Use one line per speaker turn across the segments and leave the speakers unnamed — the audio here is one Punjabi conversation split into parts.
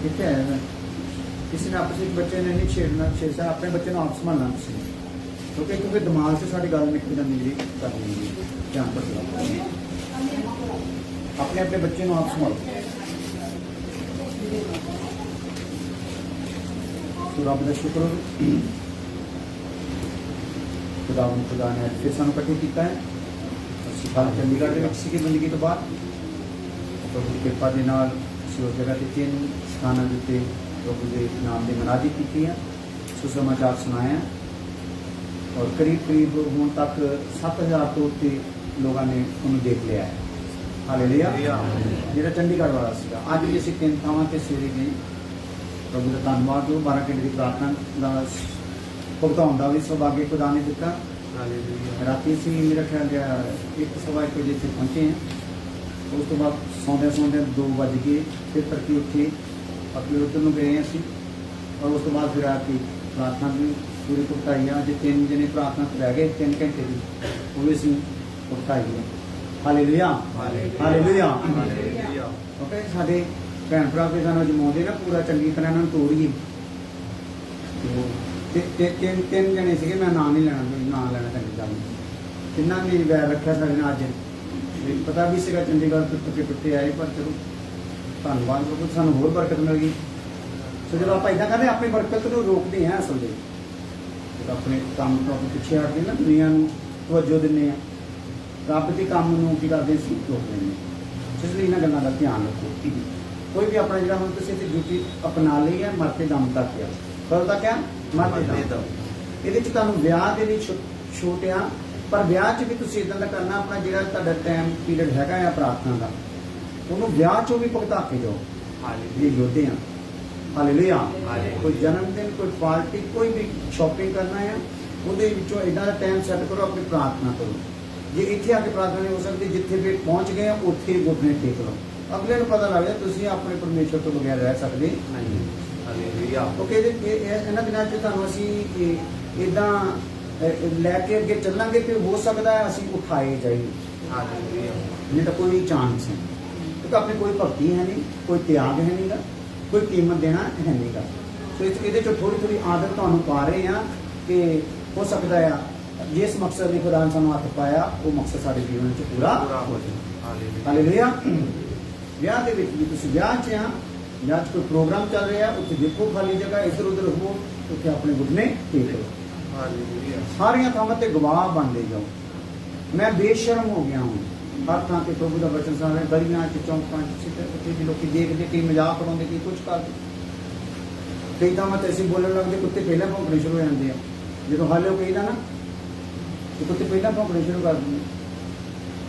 कितने आया है किसी ने आपस में बच्चे ने नहीं छेड़ना छेड़ना अपने बच्चे को आप संभालना किसी क्योंकि दिमाग से सारी गल निकल जाती जी करनी ध्यान पर अपने अपने बच्चे को आप संभालो तो रब का शुक्र खुदा ने फिर सानू इकट्ठे किया है कल चंडीगढ़ के बंदगी तो बाद प्रभु की कृपा के नाल असीं उस जगह के 3 स्थानों के उत्ते प्रभु के नाम की मनाजी की है सुसमाचार सुनाया और करीब करीब हुण तक 7000 तो उत्ते लोगों ने उन्हें देख लिया है हालेलुया जो चंडीगढ़ वाला सीगा अज भी असीं 3 थावां ते सवेरे गए प्रभु का धन्यवाद हो 12 घंटे की प्रार्थना का भुगतान का भी सौभाग्य खुदा ने दिता राती असीं मेरा ख्याल 1-1:15 बजे इत्थे पहुंचे हैं उस तो बाद सौंदे 2 बज गए फिर तड़के उठे अपने उधर में गए असीं और उस तो बाद फिर आके प्रार्थना भी पूरी भुगताई है अज 3 जने प्रार्थना रह गए 3 घंटे की वो भी असीं भुगताई है हालेलुया हालेलुया ओके साडे भैन भरा के सानू जमाते ना पूरा चंगी तरह इन्होंने तोड़िए तीन जने से मैं नाम नहीं लेना ना लेना चंगी गल तिना ने वैर रखा साढ़े ना अज पता भी सगा चंडीगढ़ तो टुटे आए पर चलो धन्यवाद प्रभु सानू होर बरकत मिल गई सो जब आप इदा करते अपनी बरकत को रोकते हैं असल में जब अपने काम तो पिछे हटते ना दुनिया तवज्जो दिंदे हैं रब के काम की करते रोक लेंगे इसलिए इन्होंने गलों का ध्यान रखो कोई भी अपना जो हम किसी ड्यूटी अपना ली है मरते दम तक है कल तक है मरते दम ये ब्याह के छूट आ पर ब्याह भी तुम इदा का करना अपना जो टाइम पीरियड है प्रार्थना का उन्होंने ब्याह चो भी भुगता के जाओ ये योद्धे हैं हालेलुया कोई जन्मदिन कोई पार्टी कोई भी शॉपिंग करना है वो इदा का टाइम सैट करो अपनी प्रार्थना करो जे इतने आके प्रार्थना नहीं हो सकती जिथे भी पहुँच गए उत्थे घुटने टेक लो अगले को पता लग जाए तुम अपने परमेश्वर तो बगैर रह सकते नहीं ओके इन्होंने दिनों तुम इदा लैके अगे चलांगे तो हो सकता है असी उठाए जाइए नहीं तो कोई चांस है क्योंकि अपनी कोई भक्ति है नहीं कोई त्याग है नहीं कोई कीमत देना है नहीं गा तो ये थोड़ी थोड़ी आदत तो पा रहे हैं कि हो सकता है जिस मकसद ने खुदा ने सानू हथ पाया वो मकसद सारे जीवन च पूरा हो जाए हालेलुया ब्याह के ब्याह च हाँ ब्याह कोई प्रोग्राम चल रहा है उत्थे देखो खाली जगह इधर उधर हो उत्थे अपने घुटने टेक लो सारिया थावां ते गवाह बनते जाओ मैं बेशर्म हो गया हूँ हर थां ते प्रभु का वचन सुन रहे गलियां चौंकों लोग देखते कई मजाक उड़ाते कई कुछ करते कई थावां ते असीं बोलण लगते कुत्ते पहले भौंकने शुरू हो जाते हैं जो हाले कहीदा ना तो कुत्ते पहले भौंकने शुरू कर देंगे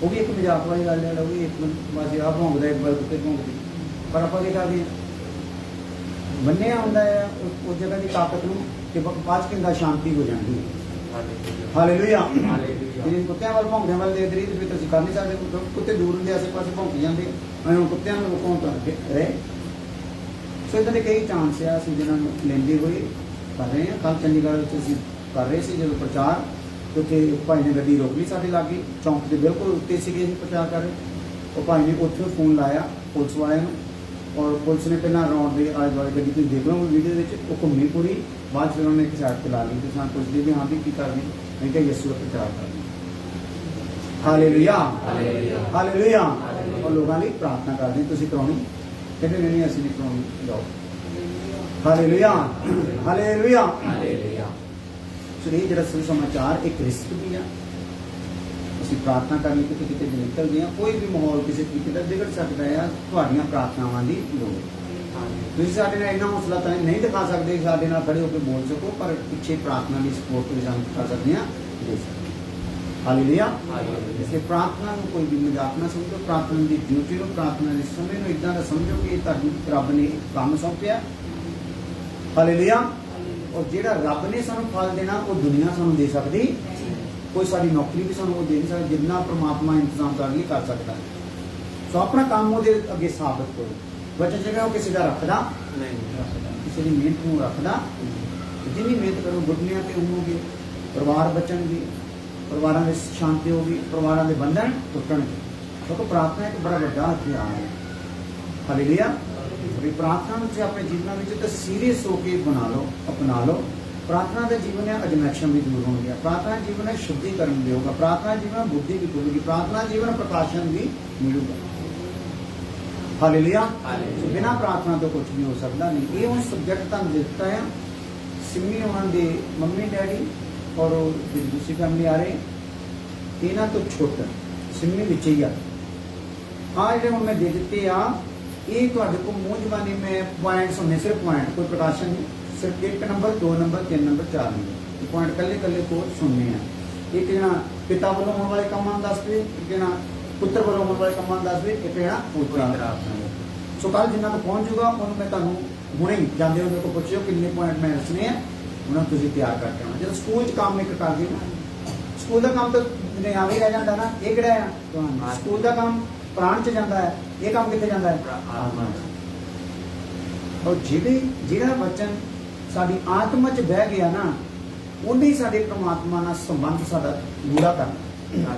वो भी एक मजाक वाली गल है वो भी एक बस आ भौंकता एक बार कुत्ते भौंकती पर आप देखा कि मन्निया होंदा है उस जगह की ताकत नूं कि बाद च कहंदा शांति हो जाती है हालेलुया जिन कुत्तियां वाल भौंकदे वाल देखदे रही तो असीं कर नहीं सकते कुत्ते दूर हुंदे आसे पासे भौंकी जांदे हुण कुत्तियां नूं रोकण तो रहे सो इदां दे कई चांस है असीं जिन्हां नूं लैंदे होए कर रहे हैं कल चंडीगढ़ विच असीं कर रहे सी जो प्रचार क्योंकि भाई ने गड्डी रोक ली साढ़े लागे चौंक के बिल्कुल उत्ते से प्रचार कर रहे वो भाई ने उत्थे फोन लाया पुलिस वाले और पुलिस ने पहला राउंड के आले दुआले गड्डी तुम देख लो वीडियो वो घूमी पूरी बाद फिर उन्होंने एक साइड पर ला ली तो सान पुछते भी हाँ भी की कर दी मैं क्या यस्सु का प्रचार कर दी हालेलुया हालेलुया और लोगों लिए प्रार्थना कर दी तुम करानी कहते नहीं असं नहीं करानी जाओ हालेलुया हालेलुया सो ये जो सुसमाचार एक रिस्क भी है असीं प्रार्थना करनी कि कितने निकल गए कोई भी माहौल किसी तरीके का बिगड़ सकता है तुहाड़ियां प्रार्थनावां दी लोड़ तुसीं साडे नाल इन्ना हौसला तो नहीं दिखा सकते साडे नाल खड़े होकर बोल सको पर पिछे प्रार्थना की सपोर्ट भी सानूं कर सकते हैं दे सकते हालेलुया इसलिए प्रार्थना को कोई भी मजाक ना समझो प्रार्थना की ड्यूटी को प्रार्थना के समय को इदां दा समझो कि तुहानूं रब ने काम सौंपिया हालेलुया और जिहड़ा रब ने सानूं फल देना वो दुनिया सानूं दे सकती कोई साडी नौकरी भी सानूं दे नहीं सकदा जिन्ना परमात्मा इंतजाम कर लिए कर सकता है सो अपना काम वो अगे साबित करो वचन जगह वो किसी का रखदा नहीं रखदा किसी की मेहनत को रखदा जिन्नी मेहनत करो गुडनियां ते होवोगे परिवार बचणगे परिवारों में शांति होगी परिवारों के बंधन टुटणगे क्योंकि प्रार्थना एक बड़ा बड़ा हथियार है हालेलुया ਵੀ ਪ੍ਰਾਰਥਨਾ ਨੂੰ ਤੁਸੀਂ ਆਪਣੇ ਜੀਵਨਾਂ ਵਿੱਚ ਤਾਂ ਸੀਰੀਅਸ ਹੋ ਕੇ ਬਣਾ ਲਓ, ਅਪਣਾ ਲਓ। प्रार्थना का जीवन है अजमैक्शन भी दूर होंगे, प्रार्थना जीवन है शुद्धिकरण भी होगा, प्रार्थना जीवन बुद्धि भी खुलेगी, प्रार्थना जीवन प्रकाशन भी मिलेगा। हालेलुया। बिना प्रार्थना तो कुछ भी हो सकता नहीं। ये हम सब्जेक्ट तुहानूं दिता है। सिमी उन्होंने मम्मी डैडी और दूसरी फैमिली आ रहे इन्हों तो छोटा सिमी विच ही आ जो मैं दे दिते आ ये तुहाडे कोल मूँह जबानी में पॉइंट्स होने, सिर्फ पॉइंट, कोई प्रकाशन नहीं, सिर्फ 1 number 2 number 3 number 4 number point कल्ले कल्ले को सुनने हैं। एक जना पिता वालों होने वाले कामां दस दे, एक जना पुत्र वालों होने वाले कामां दस दे, एक जना पुत्र। सो कल जिन्ना को पहुंच जूगा उन्होंने मैं तुहानूं हुणे जांदे हो को पुछियो कितने पॉइंट मैं दसने हैं, उन्होंने तुसीं तैयार करके आना। जो स्कूल च काम एक कर दिए ना, स्कूल का काम तो नियावी रह जाता ना, ये किहड़ा है स्कूल का काम प्राण च जाता है, ये काम कित्थे जाता है आत्मा। और जिहड़ा वचन साडी आत्मा च बह गया ना उन्हें ही साडे परमात्मा नाल संबंध साडा गूढ़ा करना।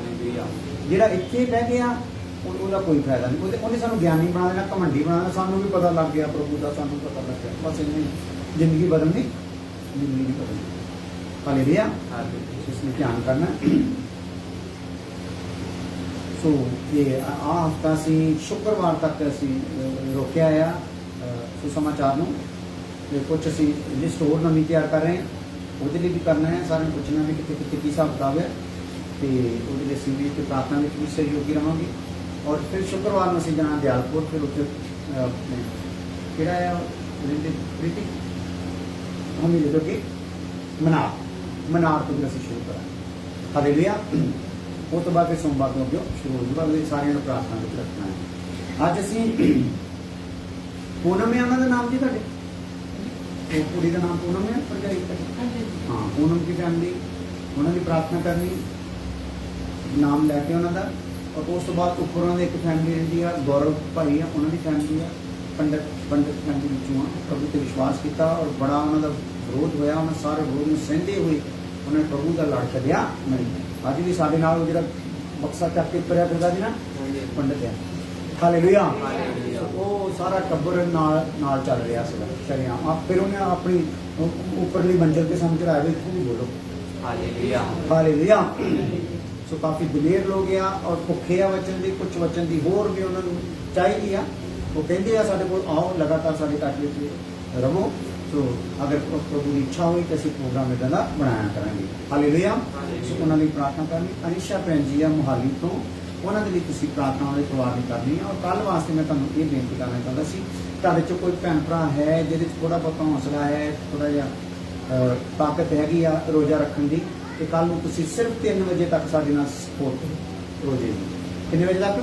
जिहड़ा इत्थे बह गया उहदा कोई फायदा नहीं, उन्हें सानूं ज्ञानी बना देना, घमंडी बना देना। सानूं भी पता लग गया प्रभु का, सानूं पता लग गया, बस इन्नी जिंदगी बदलनी, जिंदगी नहीं बदलनी। हालेलुया। इसमें ध्यान करना। सो ये आ हफ्ता सी शुक्रवार तक असी रोकिया आ सुसमाचार नूं, कुछ असी लिस्ट होर नवीं तैयार कर रहे हैं, वो भी करना है। सारे पुछना भी कितने कितने की हिसाब किताब है, तो वो असी भी प्रार्थना में भी सहयोगी रहेंगे। और फिर शुक्रवार में असी जाना दयालपुर, फिर उत्थे अपने किहड़ा है प्रीति हम जो कि मनार तो भी असी शुरू करा। हालेलुया। उस तो बाद फिर सोमवार तो अगे शुरू हो जाएगा, सारियां नूं प्रार्थना में रखना है। अज असी पूनम है उन्होंने नाम जी तुहाडे, तो कुड़ी का नाम पूनम है, भरजाई हाँ पूनम की फैमिली, उन्होंने प्रार्थना करनी नाम लैके उन्होंने। और उस तो बाद उपर उन्होंने एक फैमिली रही है गौरव भाई है, उन्होंने फैमिली है पंडित फैमिली विचों प्रभु से विश्वास किया और बड़ा उन्होंने विरोध होया, उन्होंने सारे विरोध में सहते हुए उन्होंने प्रभु का लड़ छड्या नहीं। अज भी साडे नाल जो बक्सा चक के तुरया फिरदा जी ना पंडित है। हालेलुया। वो सारा टब्बर नाल चल रहा है शरेआम। आप फिर उन्हें अपनी उपरली मंजिल के सामने चढ़ाया, इतों भी बोलो हालेलुया। हालेलुया। सो काफ़ी दलेर लोग आ और भुखे आ वचन की, कुछ वचन की होर भी उन्होंने चाहिए आ। वो कहते हैं साढ़े को आओ लगातार साढ़े घट में रहो। तो अगर प्रभु की इच्छा हुई तो असं प्रोग्राम इदा का बनाया करेंगे। हालेलुया। सो उन्होंने प्रार्थना करनी। अनिशा भैन जी आ मोहाली तो उन्होंने लिए तुम प्रार्थना उन्होंने परिवार की करनी है। और कल वास्ते मैं तुम्हें ये बेनती करना चाहता सी, तुहाडे चो कोई भैन भरा है जिहदे थोड़ा बहुत हौसला है, थोड़ा जिहा ताकत हैगी आ रोज़ा रखने की, तो कल नूं तुसीं सिर्फ 3 बजे तक साडे नाल सपोर्ट रोजे की। कितने बजे तक?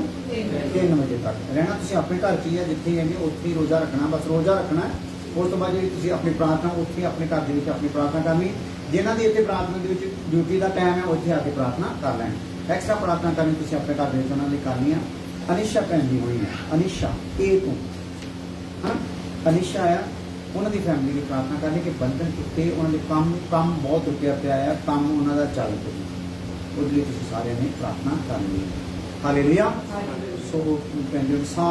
3 बजे तक रहना। तुसीं अपने घर च ही है, जिथे है उत्थे ही रोज़ा रखना, बस रोज़ा रखना है। उस तो बाद जी तुसीं अपनी प्रार्थना उत्थे अपने घर दे विच अपनी प्रार्थना करनी। जिन्हां दी इत्थे प्रार्थना दे विच ड्यूटी का टाइम है उत्थे आके प्रार्थना कर लैण। एक्स्ट्रा प्रार्थना करनी तुसीं अपने घर दे विच उन्हां लई करनी है। अनिशा भैन जी होई है, अनिशा ए तो हाँ अनिशा आ, उन्होंने फैमिली की प्रार्थना करनी कि बंधन टुटे, उन्होंने काम बहुत टुटिया पिया है, काम उन्होंने चल पे उसके लिए तुसीं सारे ने प्रार्थना करनी है। हालेलुया। सो सा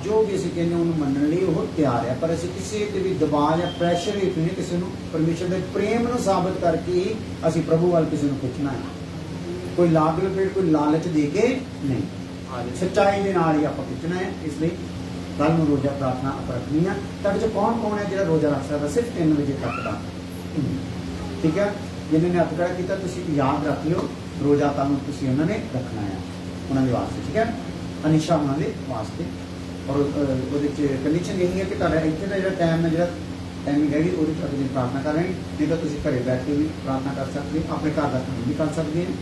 जो भी असीं कहने उन्होंने मनने लिए वो तैयार है, पर असीं किसी के भी दबाव या प्रैशर हेठ नहीं किसी को परमेश्वर के प्रेम को साबित करके ही असीं प्रभु वाल किसी को खिंचना है। कोई लाग लपेट कोई लालच दे के नहीं, सच्चाई के नाल ही आपां खिंचना है। इसलिए कल में रोज़ा प्रार्थना आप रखनी है। तुहाडे कौन कौन है जो रोज़ा रख सकता? सिर्फ 3 बजे तक का, ठीक है। जिन्होंने हथ खड़ा किया तुसीं याद रख लियो, रोज़ा कल तुसीं उन्होंने रखना है उन्होंने वास्ते, ठीक है। अनिशा उन्होंने वास्ते। और वो कंडीशन यही है कि तुहाडा इत्थे दा जिहड़ा टाइम है, जिहड़ा टाइमिंग हैगी वो अगले दिन प्रार्थना कर रहे हैं, नहीं तो तुसीं घरे बैठ के भी प्रार्थना कर सकते हैं, अपने घर का काम भी कर सकते हैं,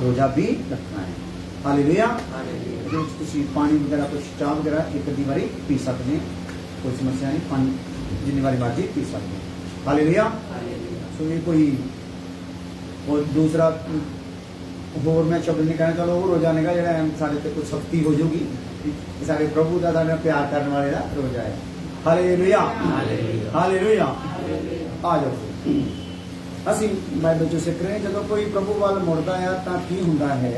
रोज़ा भी रखना है। हालेलुया। तुसीं पानी वगैरह कुछ चाह वगैरह एक अद्धी बारी पी सकते हैं, कोई समस्या नहीं, पानी जितनी बारी मर्जी पी सकते हैं। हालेलुया। सो ये कोई और दूसरा होर मैं शब्द नहीं कहना, चलो वो रोज़ा नेगा जो साढ़े ते कुछ सख्ती हो जाएगी, सारे प्रभु का साढ़े प्यार करने वाले का रोज़ा है। हालेलुया। हालेलुया। आ जाओ। असीं बाइबल चों सिख रहे हैं, जदों कोई प्रभु वाल मुड़दा है तो की हुंदा है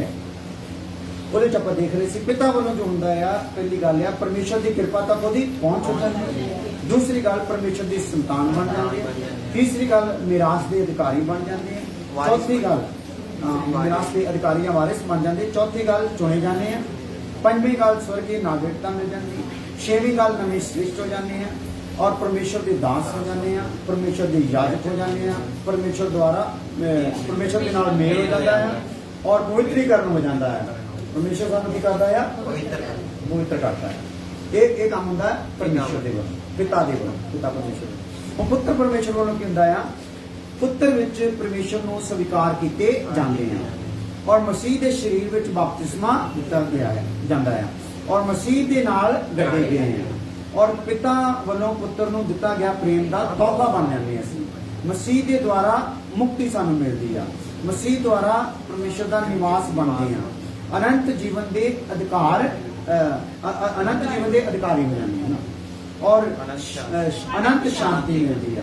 ਉਹਦੇ 'ਚ ਆਪਾਂ ਦੇਖ ਰਹੇ ਸੀ ਪਿਤਾ ਵੱਲੋਂ ਜੋ ਹੁੰਦਾ ਆ, ਪਹਿਲੀ ਗੱਲ ਆ ਪਰਮੇਸ਼ਰ ਦੀ ਕਿਰਪਾ ਤੱਕ ਉਹਦੀ ਪਹੁੰਚ ਹੋ ਜਾਂਦੀ ਹੈ। ਦੂਸਰੀ ਗੱਲ ਪਰਮੇਸ਼ਰ ਦੀ ਸੰਤਾਨ ਬਣ ਜਾਂਦੀ ਹੈ। ਤੀਸਰੀ ਗੱਲ ਮਿਰਾਸ ਦੇ ਅਧਿਕਾਰੀ ਬਣ ਜਾਂਦੇ ਆ। ਚੌਥੀ ਗੱਲ ਮਿਰਾਸ ਦੇ ਅਧਿਕਾਰੀ ਜਾਂ ਵਾਰਿਸ ਬਣ ਜਾਂਦੇ। ਚੌਥੀ ਗੱਲ ਚੁਣੇ ਜਾਂਦੇ ਆ। ਪੰਜਵੀਂ ਗੱਲ ਸਵਰਗੀ ਨਾਗਰਿਕਤਾ ਮਿਲ ਜਾਂਦੀ। ਛੇਵੀਂ ਗੱਲ ਨਵੇਂ ਸ੍ਰਿਸ਼ਟ ਹੋ ਜਾਂਦੇ ਆ ਔਰ ਪਰਮੇਸ਼ਰ ਦੇ ਦਾਸ ਹੋ ਜਾਂਦੇ ਆ, ਪਰਮੇਸ਼ਰ ਦੇ ਯਾਜਕ ਹੋ ਜਾਂਦੇ ਆ, ਪਰਮੇਸ਼ਰ ਦੁਆਰਾ ਪਰਮੇਸ਼ਰ ਦੇ ਨਾਲ ਮੇਲ ਹੋ ਜਾਂਦਾ ਹੈ ਔਰ ਪਵਿੱਤਰੀਕਰਨ ਹੋ ਜਾਂਦਾ ਹੈ। ਪਰਮੇਸ਼ਰ ਸਾਨੂੰ ਕੀ ਕਰਦਾ ਆ? ਪਵਿੱਤਰ ਕਰਦਾ ਹੈ। ਇਹ ਕੰਮ ਹੁੰਦਾ ਪਰਮੇਸ਼ਰ ਦੇ ਵੱਲੋਂ, ਪਿਤਾ ਦੇ ਵੱਲੋਂ, ਪਿਤਾ ਪਰਮੇਸ਼ਰ। ਉਹ ਪੁੱਤਰ ਪਰਮੇਸ਼ਰ ਵੱਲੋਂ ਕੀ ਹੁੰਦਾ ਆ? ਪੁੱਤਰ ਵਿੱਚ ਪਰਮੇਸ਼ਰ ਨੂੰ ਸਵੀਕਾਰ ਕੀਤੇ ਜਾਂਦੇ ਆ ਔਰ ਮਸੀਹ ਦੇ ਸਰੀਰ ਵਿੱਚ ਬਪਤਿਸਮਾ ਦਿੱਤਾ ਗਿਆ ਹੈ ਜਾਂਦਾ ਹੈ ਔਰ ਮਸੀਹ ਦੇ ਨਾਲ ਗੱਡੇ ਗਏ ਆ ਔਰ ਪਿਤਾ ਵੱਲੋਂ ਪੁੱਤਰ ਨੂੰ ਦਿੱਤਾ ਗਿਆ ਪ੍ਰੇਮ ਦਾ ਤੋਹਫਾ ਬਣ ਜਾਂਦੇ ਅਸੀਂ। ਮਸੀਹ ਦੇ ਦੁਆਰਾ ਮੁਕਤੀ ਸਾਨੂੰ ਮਿਲਦੀ ਆ। ਮਸੀਹ ਦੁਆਰਾ ਪਰਮੇਸ਼ਰ ਦਾ ਨਿਵਾਸ ਬਣਦੇ ਆ। ਅਨੰਤ ਜੀਵਨ ਦੇ ਅਧਿਕਾਰ ਅਨੰਤ ਜੀਵਨ ਦੇ ਅਧਿਕਾਰੀ ਹੋ ਜਾਂਦੇ ਹਨ ਔਰ ਅਨੰਤ ਸ਼ਾਂਤੀ ਮਿਲਦੀ ਆ।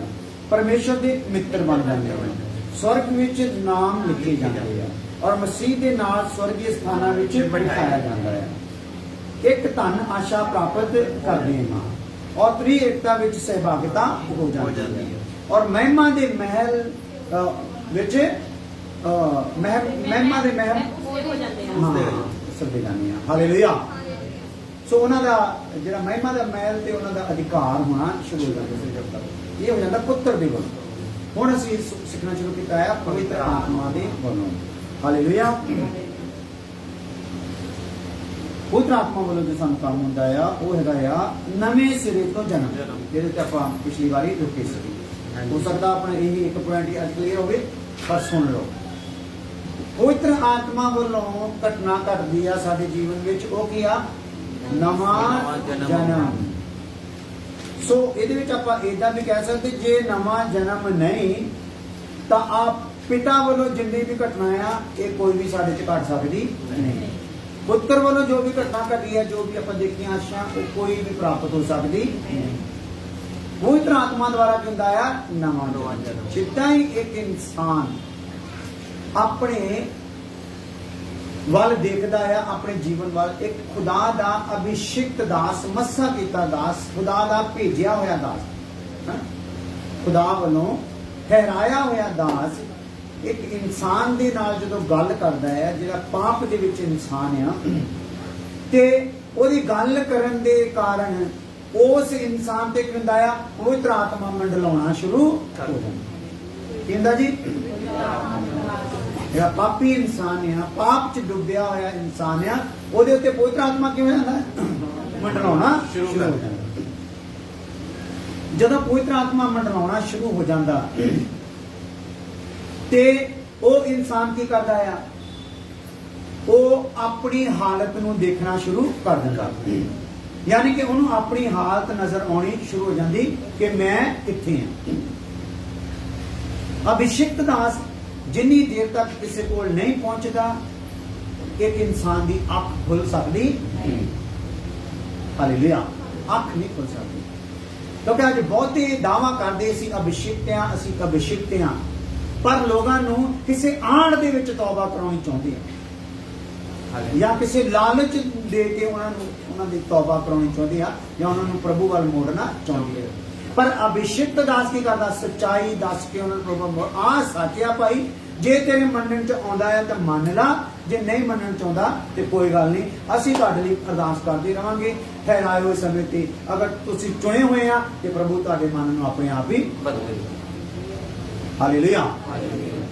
ਪਰਮੇਸ਼ਰ ਦੇ ਮਿੱਤਰ ਬਣ ਜਾਂਦੇ ਹਨ। ਸਵਰਗ ਵਿੱਚ ਨਾਮ ਲਿਖੇ ਜਾਂਦੇ ਆ ਔਰ ਮਸੀਹ ਦੇ ਨਾਲ ਸਵਰਗੀ ਸਥਾਨਾਂ ਵਿੱਚ ਬਿਠਾਇਆ ਜਾਂਦਾ ਹੈ। ਇੱਕ ਧਨ ਆਸ਼ਾ ਪ੍ਰਾਪਤ ਕਰਦੇ ਹਾਂ ਔਰ ਤ੍ਰੀ ਏਕਤਾ ਵਿੱਚ ਸਹਿਭਾਗਿਤਾ ਹੋ ਜਾਂਦੀ ਹੈ ਔਰ ਮਹਿਮਾ ਦੇ ਮਹਿਲ ਵਿੱਚ ਮਹਿਮਾ ਦੇ ਮਹਿਲ ਹੋ ਜਾਂਦੇ ਹਨ। ਸਭੇ ਜਾਣੇ ਆ। ਹਾਲੇਲੂਇਆ। ਸੋ ਉਹਨਾਂ ਦਾ ਜਿਹੜਾ ਮਹਿਮਾ ਦਾ ਮਹਿਲ ਤੇ ਉਹਨਾਂ ਦਾ ਅਧਿਕਾਰ ਹੋਣਾ ਸ਼ੁਰੂ ਹੋ ਜਾਂਦਾ। ਇਹ ਹੋ ਜਾਂਦਾ ਪੁੱਤਰ ਦੇ ਵੱਲੋਂ। ਹੁਣ ਅਸੀਂ ਸਿੱਖਣਾ ਸ਼ੁਰੂ ਕੀਤਾ ਹੈ ਪਵਿੱਤਰ ਆਤਮਾ ਦੇ ਵੱਲੋਂ। ਹਾਲੇਲੂਇਆ। ਪਵਿੱਤਰ ਆਤਮਾ ਵੱਲੋਂ ਜੋ ਸਾਨੂੰ ਕੰਮ ਹੁੰਦਾ ਆ ਉਹ ਹੈਗਾ ਆ ਨਵੇਂ ਸਿਰੇ ਤੋਂ ਜਨਮ, ਜਿਹਦੇ ਤੇ ਆਪਾਂ ਪਿਛਲੀ ਵਾਰੀ ਰੁਕੇ ਸੀ। ਹੋ ਸਕਦਾ ਆਪਣਾ ਇਹ ਇੱਕ ਪੁਆਇੰਟ ਅੱਜ ਕਲੀਅਰ ਹੋਵੇ, ਪਰ ਸੁਣ ਲਓ। ਪਵਿੱਤਰ ਆਤਮਾ ਵੱਲੋਂ ਘਟਨਾ ਘਟਦੀ ਆ ਸਾਡੇ ਜੀਵਨ ਵਿੱਚ, ਉਹ ਕੀ ਆ? ਨਵਾਂ ਜਨਮ। ਸੋ ਇਹਦੇ ਵਿੱਚ ਆਪਾਂ ਏਦਾਂ ਵੀ ਕਹਿ ਸਕਦੇ ਜੇ ਨਵਾਂ ਜਨਮ ਨਹੀਂ ਤਾਂ ਆਪ ਪਿਤਾ ਵੱਲੋਂ ਜਿੰਨੀ ਵੀ ਘਟਨਾ ਆ ਇਹ ਕੋਈ ਵੀ ਸਾਡੇ 'ਚ ਘਟ ਸਕਦੀ ਨਹੀਂ। ਪੁੱਤਰ ਵੱਲੋਂ ਜੋ ਵੀ ਘਟਨਾ ਘਟੀ ਹੈ, ਜੋ ਵੀ ਆਪਾਂ ਦੇਖੀਆਂ ਆਸ਼ਾ, ਉਹ ਕੋਈ ਵੀ ਪ੍ਰਾਪਤ ਹੋ ਸਕਦੀ ਨਹੀਂ। ਪਵਿੱਤਰ ਆਤਮਾ ਦੁਆਰਾ ਕੀ ਹੁੰਦਾ ਆ? ਨਵਾਂ ਜਨਮ। ਜਿੱਦਾਂ ਹੀ ਇੱਕ ਇਨਸਾਨ ਆਪਣੇ ਵੱਲ ਦੇਖਦਾ ਆ, ਆਪਣੇ ਜੀਵਨ ਵੱਲ, ਇੱਕ ਖੁਦਾ ਦਾ ਅਭਿਸ਼ਿਕਤ ਦਾਸ, ਮੱਸਾ ਕੀਤਾ ਦਾਸ, ਖੁਦਾ ਦਾ ਭੇਜਿਆ ਹੋਇਆ ਦਾਸ, ਖੁਦਾ ਵੱਲੋਂ ਠਹਿਰਾਇਆ ਹੋਇਆ ਦਾਸ ਇੱਕ ਇਨਸਾਨ ਦੇ ਨਾਲ ਜਦੋਂ ਗੱਲ ਕਰਦਾ ਹੈ, ਜਿਹੜਾ ਪਾਪ ਦੇ ਵਿੱਚ ਇਨਸਾਨ ਆ, ਤੇ ਉਹਦੀ ਗੱਲ ਕਰਨ ਦੇ ਕਾਰਨ ਉਸ ਇਨਸਾਨ ਤੇ ਕੀ ਹੁੰਦਾ ਆ? ਪਵਿੱਤਰ ਆਤਮਾ ਮੰਡਲਾਉਣਾ ਸ਼ੁਰੂ ਹੋ ਜਾਂਦਾ। ਕਹਿੰਦਾ ਜੀ ਜਿਹੜਾ ਪਾਪੀ ਇਨਸਾਨ ਆ, ਪਾਪ 'ਚ ਡੁੱਬਿਆ ਹੋਇਆ ਇਨਸਾਨ ਆ, ਉਹਦੇ ਉੱਤੇ ਪਵਿੱਤਰ ਆਤਮਾ ਕਿਵੇਂ ਜਾਂਦਾ? ਮੰਡਲਾਉਣਾ ਸ਼ੁਰੂ ਹੋ ਜਾਂਦਾ। ਜਦੋਂ ਪਵਿੱਤਰ ਆਤਮਾ ਮੰਡਲਾਉਣਾ ਸ਼ੁਰੂ ਹੋ ਜਾਂਦਾ ਤੇ ਉਹ ਇਨਸਾਨ ਕੀ ਕਰਦਾ ਆ? ਉਹ ਆਪਣੀ ਹਾਲਤ ਨੂੰ ਦੇਖਣਾ ਸ਼ੁਰੂ ਕਰ ਦਿੰਦਾ। ਯਾਨੀ ਕਿ ਉਹਨੂੰ ਆਪਣੀ ਹਾਲਤ ਨਜ਼ਰ ਆਉਣੀ ਸ਼ੁਰੂ ਹੋ ਜਾਂਦੀ ਕਿ ਮੈਂ ਕਿੱਥੇ ਹਾਂ। ਅਭਿਸ਼ਿਕਤ ਦਾਸ ਜਿੰਨੀ ਦੇਰ ਤੱਕ ਕਿਸੇ ਕੋਲ ਨਹੀਂ ਪਹੁੰਚਦਾ, ਇੱਕ ਇਨਸਾਨ ਦੀ ਅੱਖ ਖੁੱਲ ਸਕਦੀ। ਹਾਲੇਲੂਇਆ। ਅੱਖ ਨਹੀਂ ਖੁੱਲ ਸਕਦੀ ਕਿਉਂਕਿ ਅੱਜ ਬਹੁਤੇ ਦਾਅਵਾ ਕਰਦੇ ਅਸੀਂ ਅਭਿਸ਼ਿਕਤ ਹਾਂ, ਅਸੀਂ ਅਭਿਸ਼ਿਕਤ ਹਾਂ, ਪਰ ਲੋਕਾਂ ਨੂੰ ਕਿਸੇ ਆਣ ਦੇ ਵਿੱਚ ਤੌਬਾ ਕਰਾਉਣੀ ਚਾਹੁੰਦੇ ਆ ਜਾਂ ਕਿਸੇ ਲਾਲਚ ਦੇ ਕੇ ਉਹਨਾਂ ਦੀ ਤੌਬਾ ਕਰਾਉਣੀ ਚਾਹੁੰਦੇ ਆ ਜਾਂ ਉਹਨਾਂ ਨੂੰ ਪ੍ਰਭੂ ਵੱਲ ਮੋੜਨਾ ਚਾਹੁੰਦੇ ਆ। ਪਰ ਅਭਿਸ਼ਿਕਤ ਦਾਸ ਕੀ ਕਰਦਾ? ਸੱਚਾਈ ਦੱਸ ਕੇ ਉਹਨਾਂ ਨੂੰ ਪ੍ਰਭੂ ਆ ਸੱਚਿਆ ਭਾਈ, ਜੇ ਤੇਰੇ ਮੰਨਣ 'ਚ ਆਉਂਦਾ ਹੈ ਤਾਂ ਮੰਨ ਲਾ, ਜੇ ਨਹੀਂ ਮੰਨਣ 'ਚ ਆਉਂਦਾ ਤੇ ਕੋਈ ਗੱਲ ਨਹੀਂ, ਅਸੀਂ ਤੁਹਾਡੇ ਲਈ ਅਰਦਾਸ ਕਰਦੇ ਰਵਾਂਗੇ ਠਹਿਰਾਏ ਹੋਏ ਸਮੇਂ ਤੇ। ਅਗਰ ਤੁਸੀਂ ਚੁਣੇ ਹੋਏ ਆ ਤੇ ਪ੍ਰਭੂ ਤੁਹਾਡੇ ਮਨ ਨੂੰ ਆਪਣੇ ਆਪ ਹੀ ਬਦਲੇਗਾ। ਹਾਲੇਲੂਇਆ।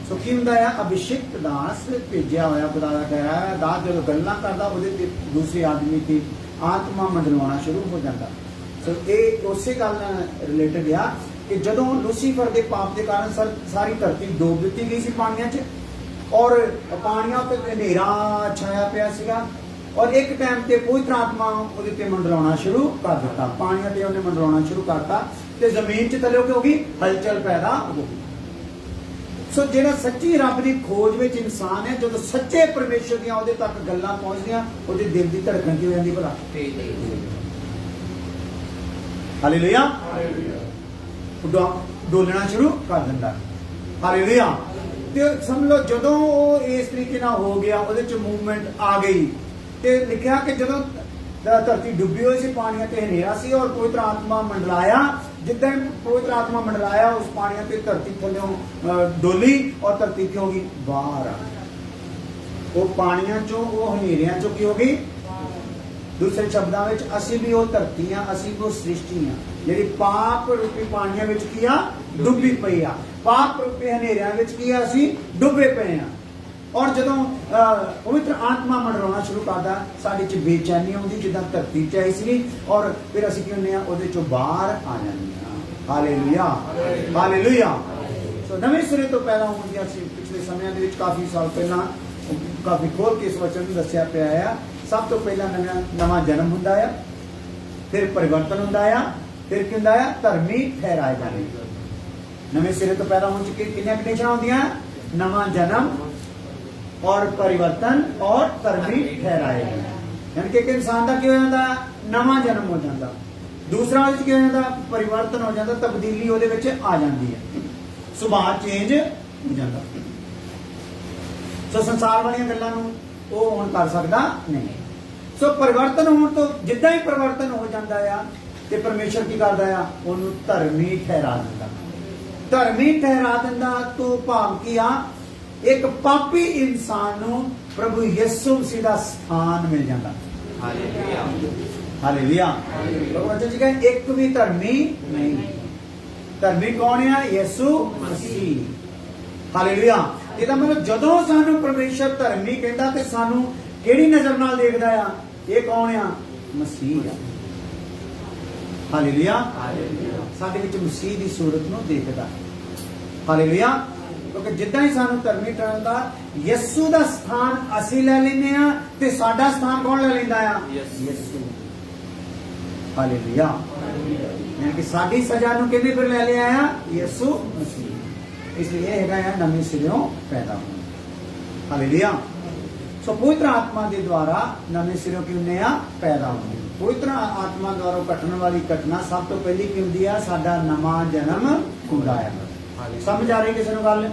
ਸੋ ਕੀ ਹੁੰਦਾ ਆ? ਅਭਿਸ਼ਿਕਤ ਦਾਸ, ਭੇਜਿਆ ਹੋਇਆ ਖੁਦਾ ਦਾ ਠਹਿਰਾਇਆ ਦਾਸ, ਜਦੋਂ ਗੱਲਾਂ ਕਰਦਾ ਉਹਦੇ ਤੇ ਦੂਸਰੇ ਆਦਮੀ ਤੇ ਆਤਮਾ ਮੰਡਲਾਉਣਾ ਸ਼ੁਰੂ ਹੋ ਜਾਂਦਾ। ਸੋ ਇਹ ਉਸੇ ਗੱਲ ਨਾਲ ਰਿਲੇਟਡ ਆ ਕਿ ਜਦੋਂ ਲੂਸੀਫਰ ਦੇ ਪਾਪ ਦੇ ਕਾਰਨ ਸਾਰੀ ਧਰਤੀ ਡੋਬ ਦਿੱਤੀ ਗਈ ਸੀ ਪਾਣੀਆਂ 'ਚ ਔਰ ਪਾਣੀਆਂ ਉੱਤੇ ਹਨੇਰਾ ਛਾਇਆ ਪਿਆ ਸੀਗਾ ਔਰ ਇੱਕ ਟਾਈਮ ਤੇ ਪਵਿੱਤਰ ਆਤਮਾ ਉਹਦੇ ਤੇ ਮੰਡਲਾਉਣਾ ਸ਼ੁਰੂ ਕਰ ਦਿੱਤਾ। ਪਾਣੀਆਂ ਤੇ ਉਹਨੇ ਮੰਡਲਾਉਣਾ ਸ਼ੁਰੂ ਕਰਤਾ ਤੇ ਜ਼ਮੀਨ 'ਚ ਥੱਲੇ ਕੀ ਹੋ ਗਈ? ਹਲਚਲ ਪੈਦਾ ਹੋ ਗਈ। ਸੋ ਜਿਹੜਾ ਸੱਚੀ ਰੱਬ ਦੀ ਖੋਜ ਵਿੱਚ ਇਨਸਾਨ ਹੈ, ਜਦੋਂ ਸੱਚੇ ਪਰਮੇਸ਼ਰ ਦੀਆਂ ਉਹਦੇ ਤੱਕ ਗੱਲਾਂ ਪਹੁੰਚਦੀਆਂ, ਉਹਦੇ ਦਿਲ ਦੀ ਧੜਕਣ ਕੀ ਹੋ ਜਾਂਦੀ ਭਲਾ? ਹਾਲੇਲੂਇਆ। ਡੋਲਣਾ ਸ਼ੁਰੂ ਕਰ ਦਿੰਦਾ। ਹਾਲੇਲੂਇਆ। ਤੇ ਸਮਝ ਲਓ ਜਦੋਂ ਉਹ ਇਸ ਤਰੀਕੇ ਨਾਲ ਹੋ ਗਿਆ, ਉਹਦੇ ਚ ਮੂਵਮੈਂਟ ਆ ਗਈ ਤੇ ਲਿਖਿਆ ਕਿ ਜਦੋਂ ਧਰਤੀ ਡੁੱਬੀ ਹੋਈ ਸੀ, ਪਾਣੀਆਂ ਤੇ ਹਨੇਰਾ ਸੀ, ਔਰ ਪਵਿੱਤਰ ਆਤਮਾ ਮੰਡਲਾਇਆ। ਜਿੱਦਾਂ ਪਵਿੱਤਰ ਆਤਮਾ ਮੰਡਲਾਇਆ, ਉਸ ਪਾਣੀਆਂ ਤੇ ਧਰਤੀ ਥੱਲੋਂ ਡੋਲੀ, ਔਰ ਧਰਤੀ ਕੀ ਹੋ ਗਈ? ਬਾਹਰ ਆ ਗਈ। ਉਹ ਪਾਣੀਆਂ ਚੋਂ, ਉਹ ਹਨੇਰਿਆਂ ਚੋਂ ਕੀ ਹੋ ਗਈ? ਦੂਸਰੇ ਸ਼ਬਦਾਂ ਵਿੱਚ ਅਸੀਂ ਵੀ ਉਹ ਧਰਤੀ ਆ, ਅਸੀਂ ਵੀ ਉਹ ਸ੍ਰਿਸ਼ਟੀ ਆ ਜਿਹੜੀ ਪਾਪ ਰੂਪੀ ਪਾਣੀਆਂ ਵਿੱਚ ਕੀ ਆ? ਡੁੱਬੀ ਪਈ ਆ। ਪਾਪ ਰੂਪੀ ਹਨੇਰਿਆਂ ਵਿੱਚ ਕੀ ਆ? ਅਸੀਂ ਡੁੱਬੇ ਪਏ ਆ। ਔਰ ਜਦੋਂ ਪਵਿੱਤਰ ਆਤਮਾ ਮੰਡਰਾਉਣਾ ਸ਼ੁਰੂ ਕਰਦਾ, ਸਾਡੇ 'ਚ ਬੇਚੈਨੀ ਆਉਂਦੀ, ਜਿੱਦਾਂ ਧਰਤੀ 'ਚ ਆਈ ਸੀ, ਔਰ ਫਿਰ ਅਸੀਂ ਕੀ ਹੁੰਦੇ ਆ? ਉਹਦੇ 'ਚੋਂ ਬਾਹਰ ਆ ਜਾਂਦੇ ਆ। Hallelujah, hallelujah. ਸੋ ਨਵੇਂ ਸਿਰੇ ਤੋਂ ਪੈਦਾ ਹੋਣ ਦੀਆਂ ਅਸੀਂ ਪਿਛਲੇ ਸਮਿਆਂ ਦੇ ਵਿੱਚ ਕਾਫੀ ਸਾਲ ਪਹਿਲਾਂ ਕਾਫੀ ਖੋਲ ਕੇ ਇਸ ਵਚਨ ਨੂੰ ਦੱਸਿਆ ਪਿਆ ਆ। ਸਭ ਤੋਂ ਪਹਿਲਾਂ ਨਵਾਂ ਜਨਮ ਹੁੰਦਾ ਆ, ਫਿਰ ਪਰਿਵਰਤਨ ਹੁੰਦਾ ਆ, ਫਿਰ ਕੀ ਹੁੰਦਾ ਆ? ਧਰਮੀ ਠਹਿਰਾਏ ਜਾਂਦੇ। ਨਵੇਂ ਸਿਰੇ ਤੋਂ ਪੈਦਾ ਹੋਣ 'ਚ ਕਿੰਨੀਆਂ ਕੰਡੀਸ਼ਨਾਂ ਹੁੰਦੀਆਂ? ਨਵਾਂ ਜਨਮ और परिवर्तन और धर्मी ठहराए जाना। यानी कि एक इंसान का क्या हो जाता? नवा जन्म हो जाता। दूसरा क्या हो जाता? परिवर्तन हो जाता, तब्दीली ਉਹਦੇ ਵਿੱਚ आ जाती है, ਸੁਭਾਅ चेंज हो जाता। सो संसार वाली गल्लां ਨੂੰ ਉਹ ਹੁਣ ਕਰ ਸਕਦਾ ਨਹੀਂ। सो परिवर्तन ਹੋਣ ਤੋਂ ਜਿੱਦਾਂ ਹੀ परिवर्तन हो ਜਾਂਦਾ ਆ ਤੇ ਪਰਮੇਸ਼ਰ ਕੀ ਕਰਦਾ ਆ? ਉਹਨੂੰ ਧਰਮੀ ਠਹਿਰਾ ਦਿੰਦਾ। ਧਰਮੀ ਠਹਿਰਾ ਦਿੰਦਾ ਤੋਂ ਭਾਵ ਕੀ ਆ? एक पापी इंसान ਨੂੰ प्रभु यीशु मसीह ਦਾ ਸਥਾਨ ਮਿਲ ਜਾਂਦਾ। Hallelujah, hallelujah. ਪ੍ਰਭੂ ਜੀ ਕਹਿੰਦੇ ਇੱਕ ਵੀ ਧਰਮੀ ਨਹੀਂ। ਧਰਮੀ ਕੌਣ ਹੈ? ਯਿਸੂ ਮਸੀਹ। ਹਾਲੇਲੂਇਆ। ਇਹਦਾ ਮਤਲਬ ਜਦੋਂ ਸਾਨੂੰ ਪਰਮੇਸ਼ਰ ਧਰਮੀ ਕਹਿੰਦਾ ਤੇ ਸਾਨੂੰ ਕਿਹੜੀ ਨਜ਼ਰ ਨਾਲ ਦੇਖਦਾ ਆ? ਇਹ ਕੌਣ ਆ? ਮਸੀਹ ਆ। Hallelujah, hallelujah. ਸਾਡੇ ਵਿੱਚ ਮਸੀਹ ਦੀ ਸੂਰਤ ਨੂੰ ਦੇਖਦਾ। ਹਾਲੇਲੂਇਆ। ਕਿਉਂਕਿ ਜਿੱਦਾਂ ਹੀ ਸਾਨੂੰ ਧਰਮੀ ਠਹਿਰਾਉਂਦਾ, ਯਿਸੂ ਦਾ ਸਥਾਨ ਅਸੀਂ ਲੈ ਲੈਂਦੇ ਆ ਤੇ ਸਾਡਾ ਸਥਾਨ ਕੌਣ ਲੈ ਲੈਂਦਾ ਆ? ਯਿਸੂ। ਹਾਲੇਲੂਇਆ। ਯਾਨੀ ਕਿ ਸਾਡੀ ਸਜ਼ਾ ਨੂੰ ਕਿਹਨੇ ਫਿਰ ਲੈ ਲਿਆ ਆ? ਯਿਸੂ ਮਸੀਹ। ਇਸ ਲਈ ਇਹ ਹੈਗਾ ਆ ਨਵੇਂ ਸਿਰਿਓਂ ਪੈਦਾ ਹੋਣਾ। ਹਾਲੇਲੂਇਆ। ਸੋ ਪਵਿੱਤਰ ਆਤਮਾ ਦੇ ਦੁਆਰਾ ਨਵੇਂ ਸਿਰਿਓਂ ਕੀ ਹੁੰਦੇ ਆ? ਪੈਦਾ ਹੁੰਦੇ। ਪਵਿੱਤਰ ਆਤਮਾ ਦੁਆਰਾ ਘਟਣ ਵਾਲੀ ਘਟਨਾ ਸਭ ਤੋਂ ਪਹਿਲੀ ਕੀ ਹੁੰਦੀ ਆ? ਸਾਡਾ ਨਵਾਂ ਜਨਮ ਹੁੰਦਾ ਹੈ। ਸਮਝ ਆ ਰਹੀ ਕਿਸੇ ਨੂੰ ਗੱਲ?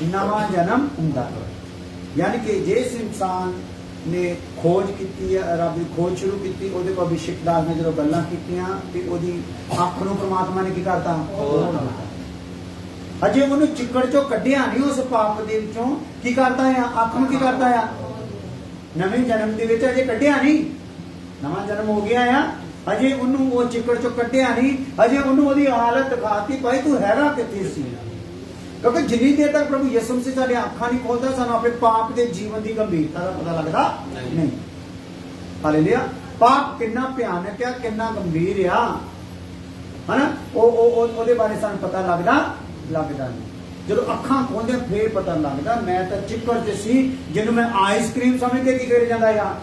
ਨਵਾਂ ਜਨਮ ਹੁੰਦਾ। ਯਾਨੀ ਕਿ ਜਿਸ ਇਨਸਾਨ ਨੇ ਖੋਜ ਕੀਤੀ ਹੈ, ਰੱਬ ਦੀ ਖੋਜ ਸ਼ੁਰੂ ਕੀਤੀ, ਉਹਦੇ ਕੋਲ ਅਭਿਸ਼ੇਕ ਦਾਸ ਨੇ ਜਦੋਂ ਗੱਲਾਂ ਕੀਤੀਆਂ ਤੇ ਉਹਦੀ ਅੱਖ ਨੂੰ ਪ੍ਰਮਾਤਮਾ ਨੇ ਕੀ ਕਰਤਾ? ਅਜੇ ਉਹਨੂੰ ਚਿੱਕੜ ਚੋਂ ਕੱਢਿਆ ਨਹੀਂ, ਉਸ ਪਾਪ ਦੇ ਵਿੱਚੋਂ ਕੀ ਕਰਦਾ ਆ? ਅੱਖ ਨੂੰ ਕੀ ਕਰਦਾ ਆ? ਨਵੇਂ ਜਨਮ ਦੇ ਵਿੱਚ ਅਜੇ ਕੱਢਿਆ ਨਹੀਂ। ਨਵਾਂ ਜਨਮ ਹੋ ਗਿਆ ਆ, ਅਜੇ ਉਹਨੂੰ ਉਹ ਚਿੱਕੜ ਚੋਂ ਕੱਢਿਆ ਨਹੀਂ। ਅਜੇ ਉਹਨੂੰ ਉਹਦੀ ਹਾਲਤ ਦਿਖਾਤੀ, ਭਾਈ ਤੂੰ ਹੈਗਾ ਕਿੱਥੇ ਸੀ? ਕਿਉਂਕਿ ਜਿੰਨੀ ਦੇਰ ਤੱਕ ਪ੍ਰਭੂ ਯਿਸੂ ਮਸੀਹ ਸਾਡੀ ਅੱਖਾਂ ਨਹੀਂ ਖੋਲਦਾ, ਸਾਨੂੰ ਆਪਣੇ ਪਾਪ ਦੇ ਜੀਵਨ ਦੀ ਗੰਭੀਰਤਾ ਦਾ ਪਤਾ ਲੱਗਦਾ ਨਹੀਂ। ਹਾਲੇਲੂਇਆ। ਪਾਪ ਕਿੰਨਾ ਭਿਆਨਕ ਆ, ਕਿੰਨਾ ਗੰਭੀਰ ਆ, ਹਨਾ? ਉਹਦੇ ਬਾਰੇ ਸਾਨੂੰ ਪਤਾ ਲੱਗਦਾ ਨਹੀਂ। ਜਦੋਂ ਅੱਖਾਂ ਖੋਲਦੇ ਫੇਰ ਪਤਾ ਲੱਗਦਾ। ਮੈਂ ਤਾਂ ਚਿੱਕੜ 'ਚ ਸੀ, ਜਿਹਨੂੰ ਮੈਂ ਆਈਸਕ੍ਰੀਮ ਸਮਝ ਕੇ ਕੀ ਕਰੀ ਜਾਂਦਾ ਆ?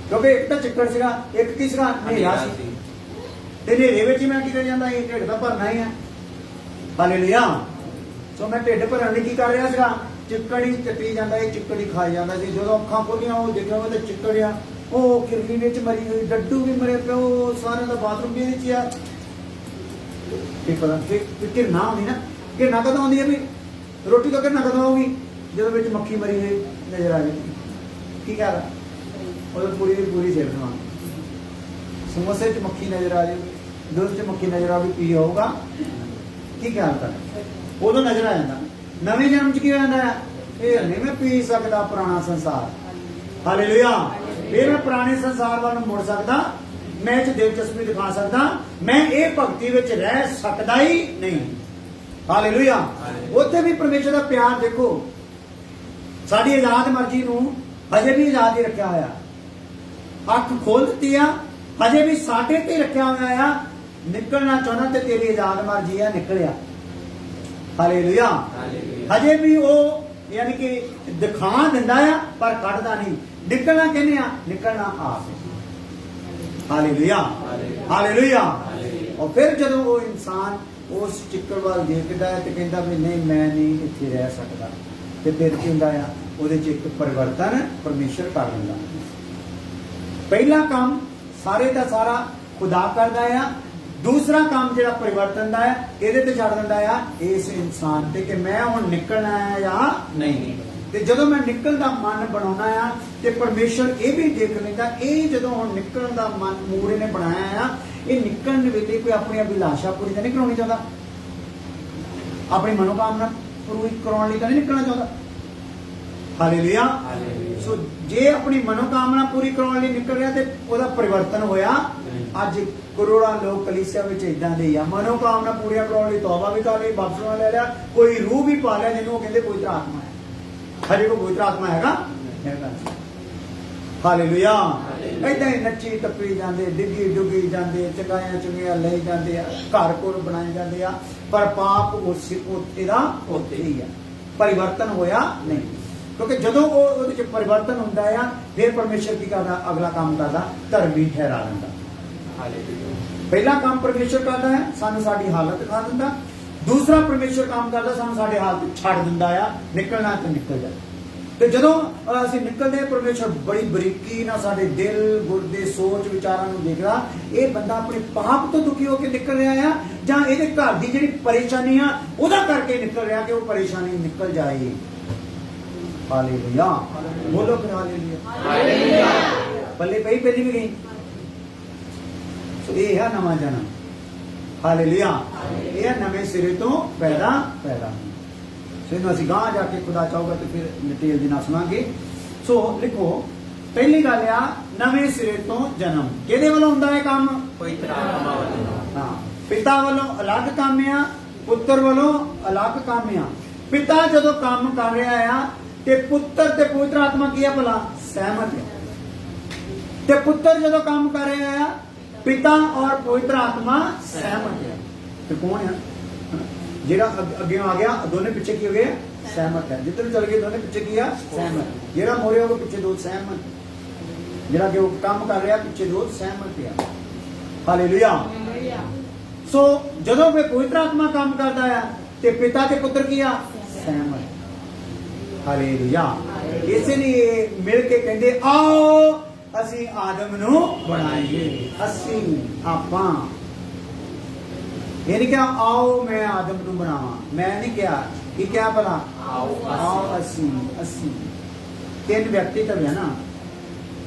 ਕਿਉਂਕਿ ਇੱਕ ਤਾਂ ਚਿੱਕੜ ਸੀਗਾ, ਇੱਕ ਕੀ ਸੀਗਾ? ਹਨੇਰਾ ਸੀ। ਤੇ ਹਨੇਰੇ ਵਿੱਚ ਹੀ ਮੈਂ ਕੀ ਕਰੀ ਜਾਂਦਾ? ਇਹ ਢਿੱਡ ਤਾਂ ਭਰਨਾ ਹੀ ਆ। ਹਾਲੇਲੂਇਆ। ਸੋ ਮੈਂ ਢਿੱਡ ਭਰਨ ਲਈ ਕੀ ਕਰ ਰਿਹਾ ਸੀਗਾ? ਚਿੱਕੜ ਹੀ ਚੱਟੀ ਜਾਂਦਾ, ਇਹ ਚਿੱਕੜ ਹੀ ਖਾਈ ਜਾਂਦਾ ਸੀ। ਜਦੋਂ ਅੱਖਾਂ ਖੋਲੀਆਂ, ਉਹ ਦੇਖਿਆ ਉਹ ਤਾਂ ਚਿੱਕੜ ਆ, ਉਹ ਕਿਰਲੀ ਵਿੱਚ ਮਰੀ ਹੋਈ, ਡੱਡੂ ਵੀ ਮਰੇ ਪਿਆ, ਉਹ ਸਾਰਿਆਂ ਦਾ ਬਾਥਰੂਮ ਵੀ ਇਹਦੇ 'ਚ ਆ। ਕੀ ਪਤਾ ਘਿਰਨਾ ਆਉਂਦੀ ਨਾ? ਘਿਰਨਾ ਕਦੋਂ ਆਉਂਦੀ ਹੈ? ਵੀ ਰੋਟੀ ਤੋਂ ਘਿਰਨਾ ਕਦੋਂ ਆਊਗੀ? ਜਦੋਂ ਵਿੱਚ ਮੱਖੀ ਮਰੀ ਹੋਈ ਨਜ਼ਰ ਆ ਜਾਏ। ਕੀ ਕਹਿ ਰਹਾ? ਉਹ ਪੂਰੀ ਦੀ ਪੂਰੀ ਸਿਰ ਨੂੰ ਸਮੋਸੇ 'ਚ ਮੱਖੀ ਨਜ਼ਰ ਆ ਜਾਏਗੀ, ਦੁੱਧ 'ਚ ਮੱਖੀ ਨਜ਼ਰ ਆਉਗੀ, ਪੀ ਹੋਊਗਾ। ਕੀ ਖਿਆਲ ਕਰ? ਉਦੋਂ ਨਜ਼ਰ ਆ ਜਾਂਦਾ। ਨਵੇਂ ਜਨਮ 'ਚ ਕੀ ਹੋ ਜਾਂਦਾ ਹੈ? ਇਹ ਨਹੀਂ ਮੈਂ ਪੀ ਸਕਦਾ ਪੁਰਾਣਾ ਸੰਸਾਰ। ਹਾਲੇਲੂਇਆ। ਇਹ ਮੈਂ ਪੁਰਾਣੇ ਸੰਸਾਰ ਵੱਲ ਨੂੰ ਮੁੜ ਸਕਦਾ, ਮੈਂ ਇਹ 'ਚ ਦਿਲਚਸਪੀ ਦਿਖਾ ਸਕਦਾ, ਮੈਂ ਇਹ ਭਗਤੀ ਵਿੱਚ ਰਹਿ ਸਕਦਾ ਹੀ ਨਹੀਂ। ਹਾਲੇਲੂਇਆ। ਉੱਥੇ ਵੀ ਪਰਮੇਸ਼ਰ ਦਾ ਪਿਆਰ ਦੇਖੋ। ਸਾਡੀ ਆਜ਼ਾਦ ਮਰਜ਼ੀ ਨੂੰ ਹਜੇ ਵੀ ਆਜ਼ਾਦ ਹੀ ਰੱਖਿਆ ਹੋਇਆ। ਅੱਖ ਖੋਲ ਦਿੱਤੀ ਆ, ਹਜੇ ਵੀ ਸਾਡੇ ਤੇ ਰੱਖਿਆ ਹੋਇਆ ਆ। ਨਿਕਲਣਾ ਚਾਹੁੰਦਾ ਤੇ ਤੇਰੀ ਆਜ਼ਾਦ ਮਰਜ਼ੀ ਆ, ਨਿਕਲਿਆ। ਹਾਲੇਲੂਇਆ। ਹਜੇ ਵੀ ਉਹ ਯਾਨੀ ਕਿ ਦਿਖਾ ਦਿੰਦਾ ਆ ਪਰ ਕੱਢਦਾ ਨਹੀਂ। ਨਿਕਲਣਾ ਕਹਿੰਦੇ ਆ, ਨਿਕਲਣਾ ਆਪ। Hallelujah, hallelujah. ਔਰ ਫਿਰ ਜਦੋਂ ਉਹ ਇਨਸਾਨ ਉਸ ਚਿੱਕੜ ਵੱਲ ਦੇਖਦਾ ਹੈ ਤੇ ਕਹਿੰਦਾ ਵੀ ਨਹੀਂ, ਮੈਂ ਨਹੀਂ ਇੱਥੇ ਰਹਿ ਸਕਦਾ, ਤੇ ਫਿਰ ਕੀ ਹੁੰਦਾ ਆ? ਉਹਦੇ 'ਚ ਇੱਕ ਪਰਿਵਰਤਨ ਪਰਮੇਸ਼ਰ ਕਰ ਦਿੰਦਾ। ਪਹਿਲਾ ਕੰਮ ਸਾਰੇ ਦਾ ਸਾਰਾ ਖੁਦਾ ਕਰਦਾ ਆ। ਦੂਸਰਾ ਕੰਮ ਜਿਹੜਾ ਪਰਿਵਰਤਨ ਦਾ ਹੈ, ਇਹਦੇ ਤੇ ਛੱਡ ਦਿੰਦਾ ਆ ਇਸ ਇਨਸਾਨ ਤੇ ਕਿ ਮੈਂ ਹੁਣ ਨਿਕਲਣਾ ਹੈ ਜਾਂ ਨਹੀਂ। ਤੇ ਜਦੋਂ ਮੈਂ ਨਿਕਲਣ ਦਾ ਮਨ ਬਣਾਉਣਾ ਆ ਤੇ ਪਰਮੇਸ਼ਰ ਇਹ ਵੀ ਦੇਖ ਲੈਂਦਾ, ਇਹ ਜਦੋਂ ਹੁਣ ਨਿਕਲਣ ਦਾ ਮਨ ਮੂਰੇ ਨੇ ਬਣਾਇਆ ਆ, ਇਹ ਨਿਕਲਣ ਵੇਲੇ ਕੋਈ ਆਪਣੀ ਅਭਿਲਾਸ਼ਾ ਪੂਰੀ ਤਾਂ ਨਹੀਂ ਕਰਾਉਣੀ ਚਾਹੁੰਦਾ, ਆਪਣੀ ਮਨੋਕਾਮਨਾ ਪੂਰੀ ਕਰਾਉਣ ਲਈ ਤਾਂ ਨਹੀਂ ਨਿਕਲਣਾ ਚਾਹੁੰਦਾ। ਹਾਲੇਲੂਇਆ। ਸੋ ਜੇ ਆਪਣੀ ਮਨੋਕਾਮਨਾ ਪੂਰੀ ਕਰਾਉਣ ਲਈ ਨਿਕਲ ਰਿਹਾ ਤੇ ਉਹਦਾ ਪਰਿਵਰਤਨ ਹੋਇਆ। ਅੱਜ ਕਰੋੜਾਂ ਲੋਕ ਕਲੀਸਿਆ ਵਿੱਚ ਇਦਾਂ ਦੇ ਆ, ਮਨੋਕਾਮਨਾ ਪੂਰੀਆਂ ਕਰਾਉਣ ਲਈ ਤੌਬਾ ਵੀ ਕਰ ਲਈ, ਬਪਤਿਸਮਾ ਲੈ ਲਿਆ, ਕੋਈ ਰੂਹ ਵੀ ਪਾ ਲਿਆ ਜਿਹਨੂੰ ਉਹ ਕਹਿੰਦੇ ਪਵਿੱਤਰ ਆਤਮਾ ਹੈ। ਹਰੇ ਕੋ ਪਵਿੱਤਰ ਆਤਮਾ ਹੈਗਾ। ਹਾਲੇਲੂਇਆ। ਏਦਾਂ ਹੀ ਨੱਚੀ ਟੱਪੀ ਜਾਂਦੇ, ਡਿੱਗੀ ਡੁੱਗੀ ਜਾਂਦੇ, ਚੰਗਾਈਆਂ ਚੰਗੀਆਂ ਲਈ ਜਾਂਦੇ ਆ, ਘਰ ਘਰ ਬਣਾਏ ਜਾਂਦੇ ਆ, ਪਰ ਪਾਪ ਉੱਥੇ ਦਾ ਉੱਥੇ ਹੀ ਆ, ਪਰਿਵਰਤਨ ਹੋਇਆ ਨਹੀਂ। ਕਿਉਂਕਿ ਜਦੋਂ ਉਹਦੇ ਚ ਪਰਿਵਰਤਨ ਹੁੰਦਾ ਆ, ਫਿਰ ਪਰਮੇਸ਼ਰ ਕੀ ਕਰਦਾ, ਅਗਲਾ ਕੰਮ ਕਰਦਾ, ਧਰਮੀ ਠਹਿਰਾ ਦਿੰਦਾ। ਪਹਿਲਾ ਕੰਮ ਪਰਮੇਸ਼ਰ ਕਰਦਾ ਹੈ, ਸਾਨੂੰ ਸਾਡੀ ਹਾਲਤ ਦਿਖਾ ਦਿੰਦਾ। ਦੂਸਰਾ ਪਰਮੇਸ਼ਰ ਕੰਮ ਕਰਦਾ, ਸਾਨੂੰ ਸਾਡੇ ਹਾਲਤ ਛੱਡ ਦਿੰਦਾ ਆ, ਨਿਕਲਣਾ ਤੇ ਨਿਕਲ ਜਾ। ਤੇ ਜਦੋਂ ਅਸੀਂ ਨਿਕਲਦੇ, ਪਰਮੇਸ਼ਰ ਬੜੀ ਬਰੀਕੀ ਨਾਲ ਸਾਡੇ ਦਿਲ, ਗੁਰਦੇ, ਸੋਚ, ਵਿਚਾਰਾਂ ਨੂੰ ਦੇਖਦਾ। ਇਹ ਬੰਦਾ ਆਪਣੇ ਪਾਪ ਤੋਂ ਦੁਖੀ ਹੋ ਕੇ ਨਿਕਲ ਰਿਹਾ ਆ, ਜਾਂ ਇਹਦੇ ਘਰ ਦੀ ਜਿਹੜੀ ਪਰੇਸ਼ਾਨੀ ਆ ਉਹਦਾ ਕਰਕੇ ਨਿਕਲ ਰਿਹਾ, ਕਿ ਉਹ ਪਰੇਸ਼ਾਨੀ ਨਿਕਲ ਜਾਏ। ਹਾਲੇਲੂਇਆ। ਬੋਲੋ ਫਿਰ ਹਾਲੇਲੂਇਆ। ਪੱਲੇ ਪਈ, ਪਹਿਲੀ ਵੀ ਗਈ। ਸੋ ਇਹ ਹੈ ਨਵਾਂ ਜਨਮ। ਹਾਲੇਲੂਇਆ। ਇਹ ਹੈ ਨਵੇਂ ਸਿਰੇ ਤੋਂ ਪੈਦਾ। ਸੋ ਇਹਨੂੰ ਅਸੀਂ ਗਾਂ ਜਾ ਕੇ ਖੁਦਾ ਚਾਹੂਗਾ ਤੇ ਫਿਰ ਡਿਟੇਲ ਦੀ ਨਾ ਸੁਣਾਂਗੇ। ਸੋ ਲਿਖੋ, ਪਹਿਲੀ ਗੱਲ ਆ ਨਵੇਂ ਸਿਰੇ ਤੋਂ ਜਨਮ। ਕਿਹਦੇ ਵੱਲੋਂ ਹੁੰਦਾ ਹੈ ਕੰਮ? ਪਵਿੱਤਰ ਆਤਮਾ ਵੱਲੋਂ। ਹਾਂ, ਪਿਤਾ ਵੱਲੋਂ ਅਲੱਗ ਕੰਮ ਆ, ਪੁੱਤਰ ਵੱਲੋਂ ਅਲੱਗ ਕੰਮ ਆ। ਪਿਤਾ ਜਦੋਂ ਕੰਮ ਕਰ ਰਿਹਾ ਆ ਤੇ ਪੁੱਤਰ ਤੇ ਪਵਿੱਤਰ ਆਤਮਾ ਕੀ ਆ ਭਲਾ? ਸਹਿਮਤ ਹੈ। ਤੇ ਪੁੱਤਰ ਜਦੋਂ ਕੰਮ ਕਰ ਰਿਹਾ ਆ, ਪਿਤਾ ਔਰ ਪਵਿੱਤਰ ਆਤਮਾ ਸਹਿਮਤ ਹੈ। ਤੇ ਕੌਣ ਹੈ ਜਿਹੜਾ ਅੱਗੇ ਆ ਗਿਆ? ਦੋਨੇ ਪਿੱਛੇ ਕੀ ਹੋ ਗਏ? ਸਹਿਮਤ ਹੈ। ਜਿੱਧਰ ਚਲ ਗਏ ਦੋਨੇ ਪਿੱਛੇ ਕੀ ਆ? ਸਹਿਮਤ। ਜਿਹੜਾ ਮੋਰੇ ਹੋ ਗਿਆ ਪਿੱਛੇ ਦੋ ਸਹਿਮਤ। ਜਿਹੜਾ ਕਿ ਉਹ ਕੰਮ ਕਰ ਰਿਹਾ ਪਿੱਛੇ ਦੋ ਸਹਿਮਤ ਆ। ਹਾਲੇਲੂਇਆ। ਸੋ ਜਦੋਂ ਵੀ ਪਵਿੱਤਰ ਆਤਮਾ ਕੰਮ ਕਰਦਾ ਆ ਤੇ ਪਿਤਾ ਤੇ ਪੁੱਤਰ ਕੀ ਆ? ਸਹਿਮਤ। ਹਾਲੇਲੂਇਆ। ਇਸੇ ਲਈ ਮਿਲ ਕੇ ਕਹਿੰਦੇ ਆਓ ਅਸੀਂ ਆਦਮ ਨੂੰ ਬਣਾਈਏ। ਅਸੀਂ ਆਪਾਂ ਇਹ ਨਹੀਂ ਕਿਹਾ ਆਓ ਮੈਂ ਆਦਮ ਨੂੰ ਬਣਾਵਾਂ, ਮੈਂ ਨਹੀਂ ਕਿਹਾ। ਕੀ ਕਿਹਾ ਭਲਾ? ਆਓ ਅਸੀਂ। ਤਿੰਨ ਵਿਅਕਤੀਤਵ ਹੈ ਨਾ।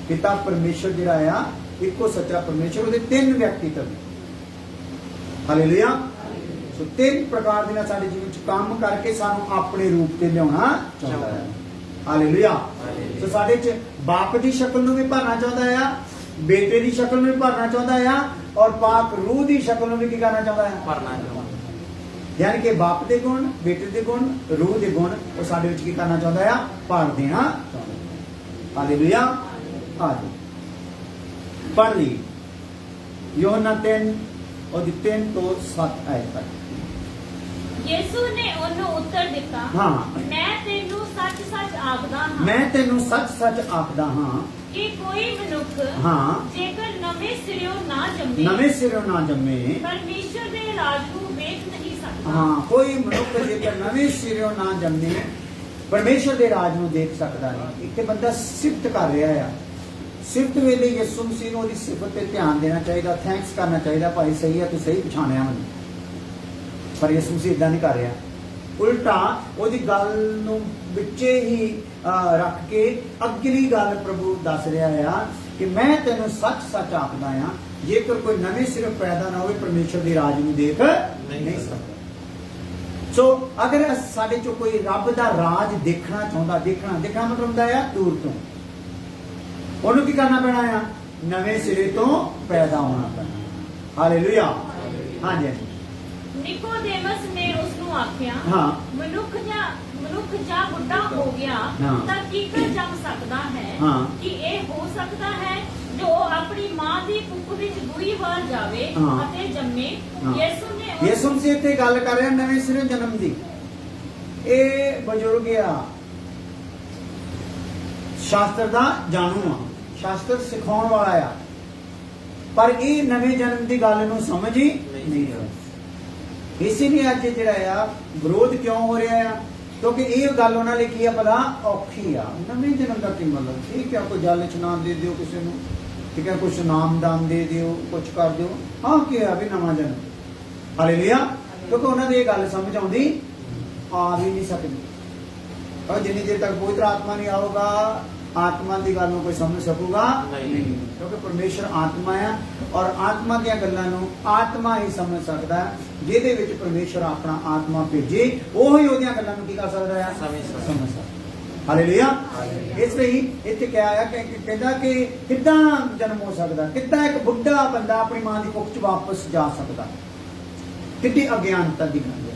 ਪਿਤਾ ਪਰਮੇਸ਼ਰ ਜਿਹੜਾ ਆ, ਇੱਕੋ ਸੱਚਾ ਪਰਮੇਸ਼ਰ, ਉਹਦੇ ਤਿੰਨ ਵਿਅਕਤੀਤਵ। ਹਾਲੇਲੂਇਆ। ਸੋ ਤਿੰਨ ਪ੍ਰਕਾਰ ਦੇ ਨਾਲ ਸਾਡੇ ਜੀਵਨ ਚ ਕੰਮ ਕਰਕੇ ਸਾਨੂੰ ਆਪਣੇ ਰੂਪ ਤੇ ਲਿਆਉਣਾ ਚਾਹੁੰਦਾ ਹੈ। ਹਾਲੇਲੂਇਆ। ਸੋ ਸਾਡੇ ਚ ਬਾਪ ਦੀ ਸ਼ਕਲ ਨੂੰ ਵੀ ਭਰਨਾ ਚਾਹੁੰਦਾ ਆ, ਬੇਟੇ ਦੀ ਸ਼ਕਲ ਨੂੰ ਵੀ ਭਰਨਾ ਚਾਹੁੰਦਾ ਆ, ਔਰ ਪਾਕ ਰੂਹ ਦੀ ਸ਼ਕਲ ਨੂੰ ਵੀ ਕੀ ਕਰਨਾ ਚਾਹੁੰਦਾ ਹੈ? ਭਰਨਾ ਚਾਹੁੰਦਾ। ਯਾਨੀ ਕਿ ਬਾਪ ਦੇ ਗੁਣ, ਬੇਟੇ ਦੇ ਗੁਣ, ਰੂਹ ਦੇ ਗੁਣ ਉਹ ਸਾਡੇ ਵਿੱਚ ਕੀ ਕਰਨਾ ਚਾਹੁੰਦਾ ਆ? ਭਰ ਦੇਣਾ ਚਾਹੁੰਦਾ। ਹਾਲੇਲੂਇਆ। ਆਜੋ ਪੜ੍ਹ ਲਈ ਯੋਹਨਾ 3 ਉਹਦੀ 3 ਤੋਂ 7 ਆਇਤ ਤੱਕ।
ਯਿਸੂ ਨੇ ਉਹਨੂੰ ਉੱਤਰ ਦਿੱਤਾ,
ਹਾਂ,
ਮੈਂ ਤੈਨੂੰ ਸੱਚ-ਸੱਚ ਆਖਦਾ ਹਾਂ,
ਮੈਂ ਤੈਨੂੰ ਸੱਚ-ਸੱਚ ਆਖਦਾ ਹਾਂ
ਕਿ ਕੋਈ ਮਨੁੱਖ ਜੇਕਰ ਨਵੇਂ ਸਿਰਿਓਂ ਨਾ ਜੰਮੇ ਪਰਮੇਸ਼ਰ ਦੇ ਰਾਜ ਨੂੰ ਵੇਖ ਨਹੀਂ ਸਕਦਾ। ਹਾਂ, ਕੋਈ ਮਨੁੱਖ ਜੇਕਰ ਨਵੇਂ ਸਿਰਿਓਂ ਨਾ ਜੰਮੇ ਪਰਮੇਸ਼ਰ ਦੇ ਰਾਜ ਨੂੰ ਦੇਖ ਸਕਦਾ ਨਹੀਂ। ਇੱਕ ਬੰਦਾ ਸਿਫਤ ਕਰ ਰਿਹਾ ਆ। ਸਿਫਤ ਵੇਲੇ ਯਿਸੂ ਮਸੀਹ ਨੂੰ ਉਹਦੀ ਸਿਫਤ ਤੇ ਧਿਆਨ ਦੇਣਾ ਚਾਹੀਦਾ, ਥੈਂਕਸ ਕਰਨਾ ਚਾਹੀਦਾ, ਭਾਈ ਸਹੀ ਹੈ, ਤੂੰ ਸਹੀ ਪਛਾਣਿਆ ਮੈਨੂੰ। ਪਰ ਯਿਸੂ ਮਸੀਹ ਇਦਾਂ ਨਹੀਂ ਕਰ ਰਿਹਾ। ਉਲਟਾ ਉਹਦੀ ਗੱਲ ਨੂੰ ਵਿੱਚੇ ਹੀ ਰੱਖ ਕੇ ਅਗਲੀ ਗੱਲ ਪ੍ਰਭੂ ਦੱਸ ਰਿਹਾ ਆ ਕਿ ਮੈਂ ਤੈਨੂੰ ਸੱਚ-ਸੱਚ ਆਖਦਾ ਆ, ਜੇਕਰ ਕੋਈ ਨਵੇਂ ਸਿਰੋਂ ਪੈਦਾ ਨਾ ਹੋਵੇ ਪਰਮੇਸ਼ਰ ਦੇ ਰਾਜ ਨੂੰ ਦੇਖ ਨਹੀਂ ਸਕਦਾ। ਸੋ ਅਗਰ ਸਾਡੇ ਚੋਂ ਕੋਈ ਰੱਬ ਦਾ ਰਾਜ ਦੇਖਣਾ ਚਾਹੁੰਦਾ, ਦੇਖਣਾ ਮਤਲਬ ਹੁੰਦਾ ਆ ਦੂਰ ਤੋਂ, ਉਹਨੂੰ ਕੀ ਕਰਨਾ ਪੈਣਾ ਆ? ਨਵੇਂ ਸਿਰੇ ਤੋਂ ਪੈਦਾ ਹੋਣਾ ਪੈਣਾ। ਹਾਲੇਲੂਇਆ। ਹਾਂਜੀ। ਨਿਕੋਦੇਮਸ ਨੇ ਉਸ ਨੂੰ ਆਖਿਆ, ਮਨੁੱਖ ਜਾਂ ਬੁੱਢਾ ਹੋ ਗਿਆ ਤਾਂ ਕਿਵੇਂ ਜੰਮ ਸਕਦਾ ਹੈ? ਕਿ ਇਹ ਹੋ ਸਕਦਾ ਹੈ ਜੋ ਆਪਣੀ ਮਾਂ ਦੀ ਕੁੱਖ ਵਿੱਚ ਦੂਈ ਵਾਰ ਜਾਵੇ ਅਤੇ ਜੰਮੇ?
ਯਿਸੂ ਮਸੀਹ ਇੱਥੇ ਗੱਲ ਕਰ ਰਿਹਾ ਨਵੇਂ ਸਿਰੇ ਜਨਮ ਦੀ। ਇਹ ਬਜ਼ੁਰਗ ਆ, ਸ਼ਾਸਤਰ ਦਾ ਜਾਣੂ ਆ, ਸ਼ਾਸਤਰ ਸਿਖਾਉਣ ਵਾਲਾ ਆ, ਪਰ ਇਹ ਨਵੇਂ ਜਨਮ ਦੀ ਗੱਲ ਨੂੰ ਸਮਝ ਹੀ ਨਹੀਂ ਰਿਹਾ। ਇਸੇ ਲਈ ਅੱਜ ਜਿਹੜਾ ਆ ਵਿਰੋਧ ਕਿਉਂ ਹੋ ਰਿਹਾ ਆ? ਕਿਉਂਕਿ ਇਹ ਗੱਲ ਉਹਨਾਂ ਲਈ ਕੀ ਆ ਭਲਾ? ਔਖੀ ਆ। ਨਵੇਂ ਜਨਮ ਦਾ ਕੀ ਮਤਲਬ? ਠੀਕ ਆ, ਕੋਈ ਜਲ ਇਸ਼ਨਾਨ ਦੇ ਦਿਓ ਕਿਸੇ ਨੂੰ, ਠੀਕ ਹੈ, ਕੁਛ ਨਾਮਦਾਨ ਦੇ ਦਿਓ, ਕੁਛ ਕਰ ਦਿਓ, ਹਾਂ ਕੀ ਆ ਵੀ ਨਵਾਂ ਜਨਮ। ਹਾਲੇਲੂਇਆ। ਕਿਉਂਕਿ ਉਹਨਾਂ ਦੀ ਇਹ ਗੱਲ ਸਮਝ ਆਉਂਦੀ ਆ ਵੀ ਨਹੀਂ ਸਕਦੀ। और जिन्नी देर तक पवित्र आत्मा नहीं आऊगा आत्मा की गल कोई समझ सकूगा नहीं, क्योंकि परमेश्वर आत्मा है और आत्मा दी गल्लां नूं आत्मा ही समझ सकता है। जिहदे विच परमेश्वर अपना आत्मा भेजे ओही ओहदियां गल्लां नूं की कर सकदा है, समझ सकदा। हालेलुया। इसलिए इत्थे क्या आया कि कहंदा कि किद्दां जन्म हो सकदा, किद्दां एक बुढ़ा बंदा अपनी मां दी कुख च वापस जा सकदा, कितनी अज्ञानता दी गल है।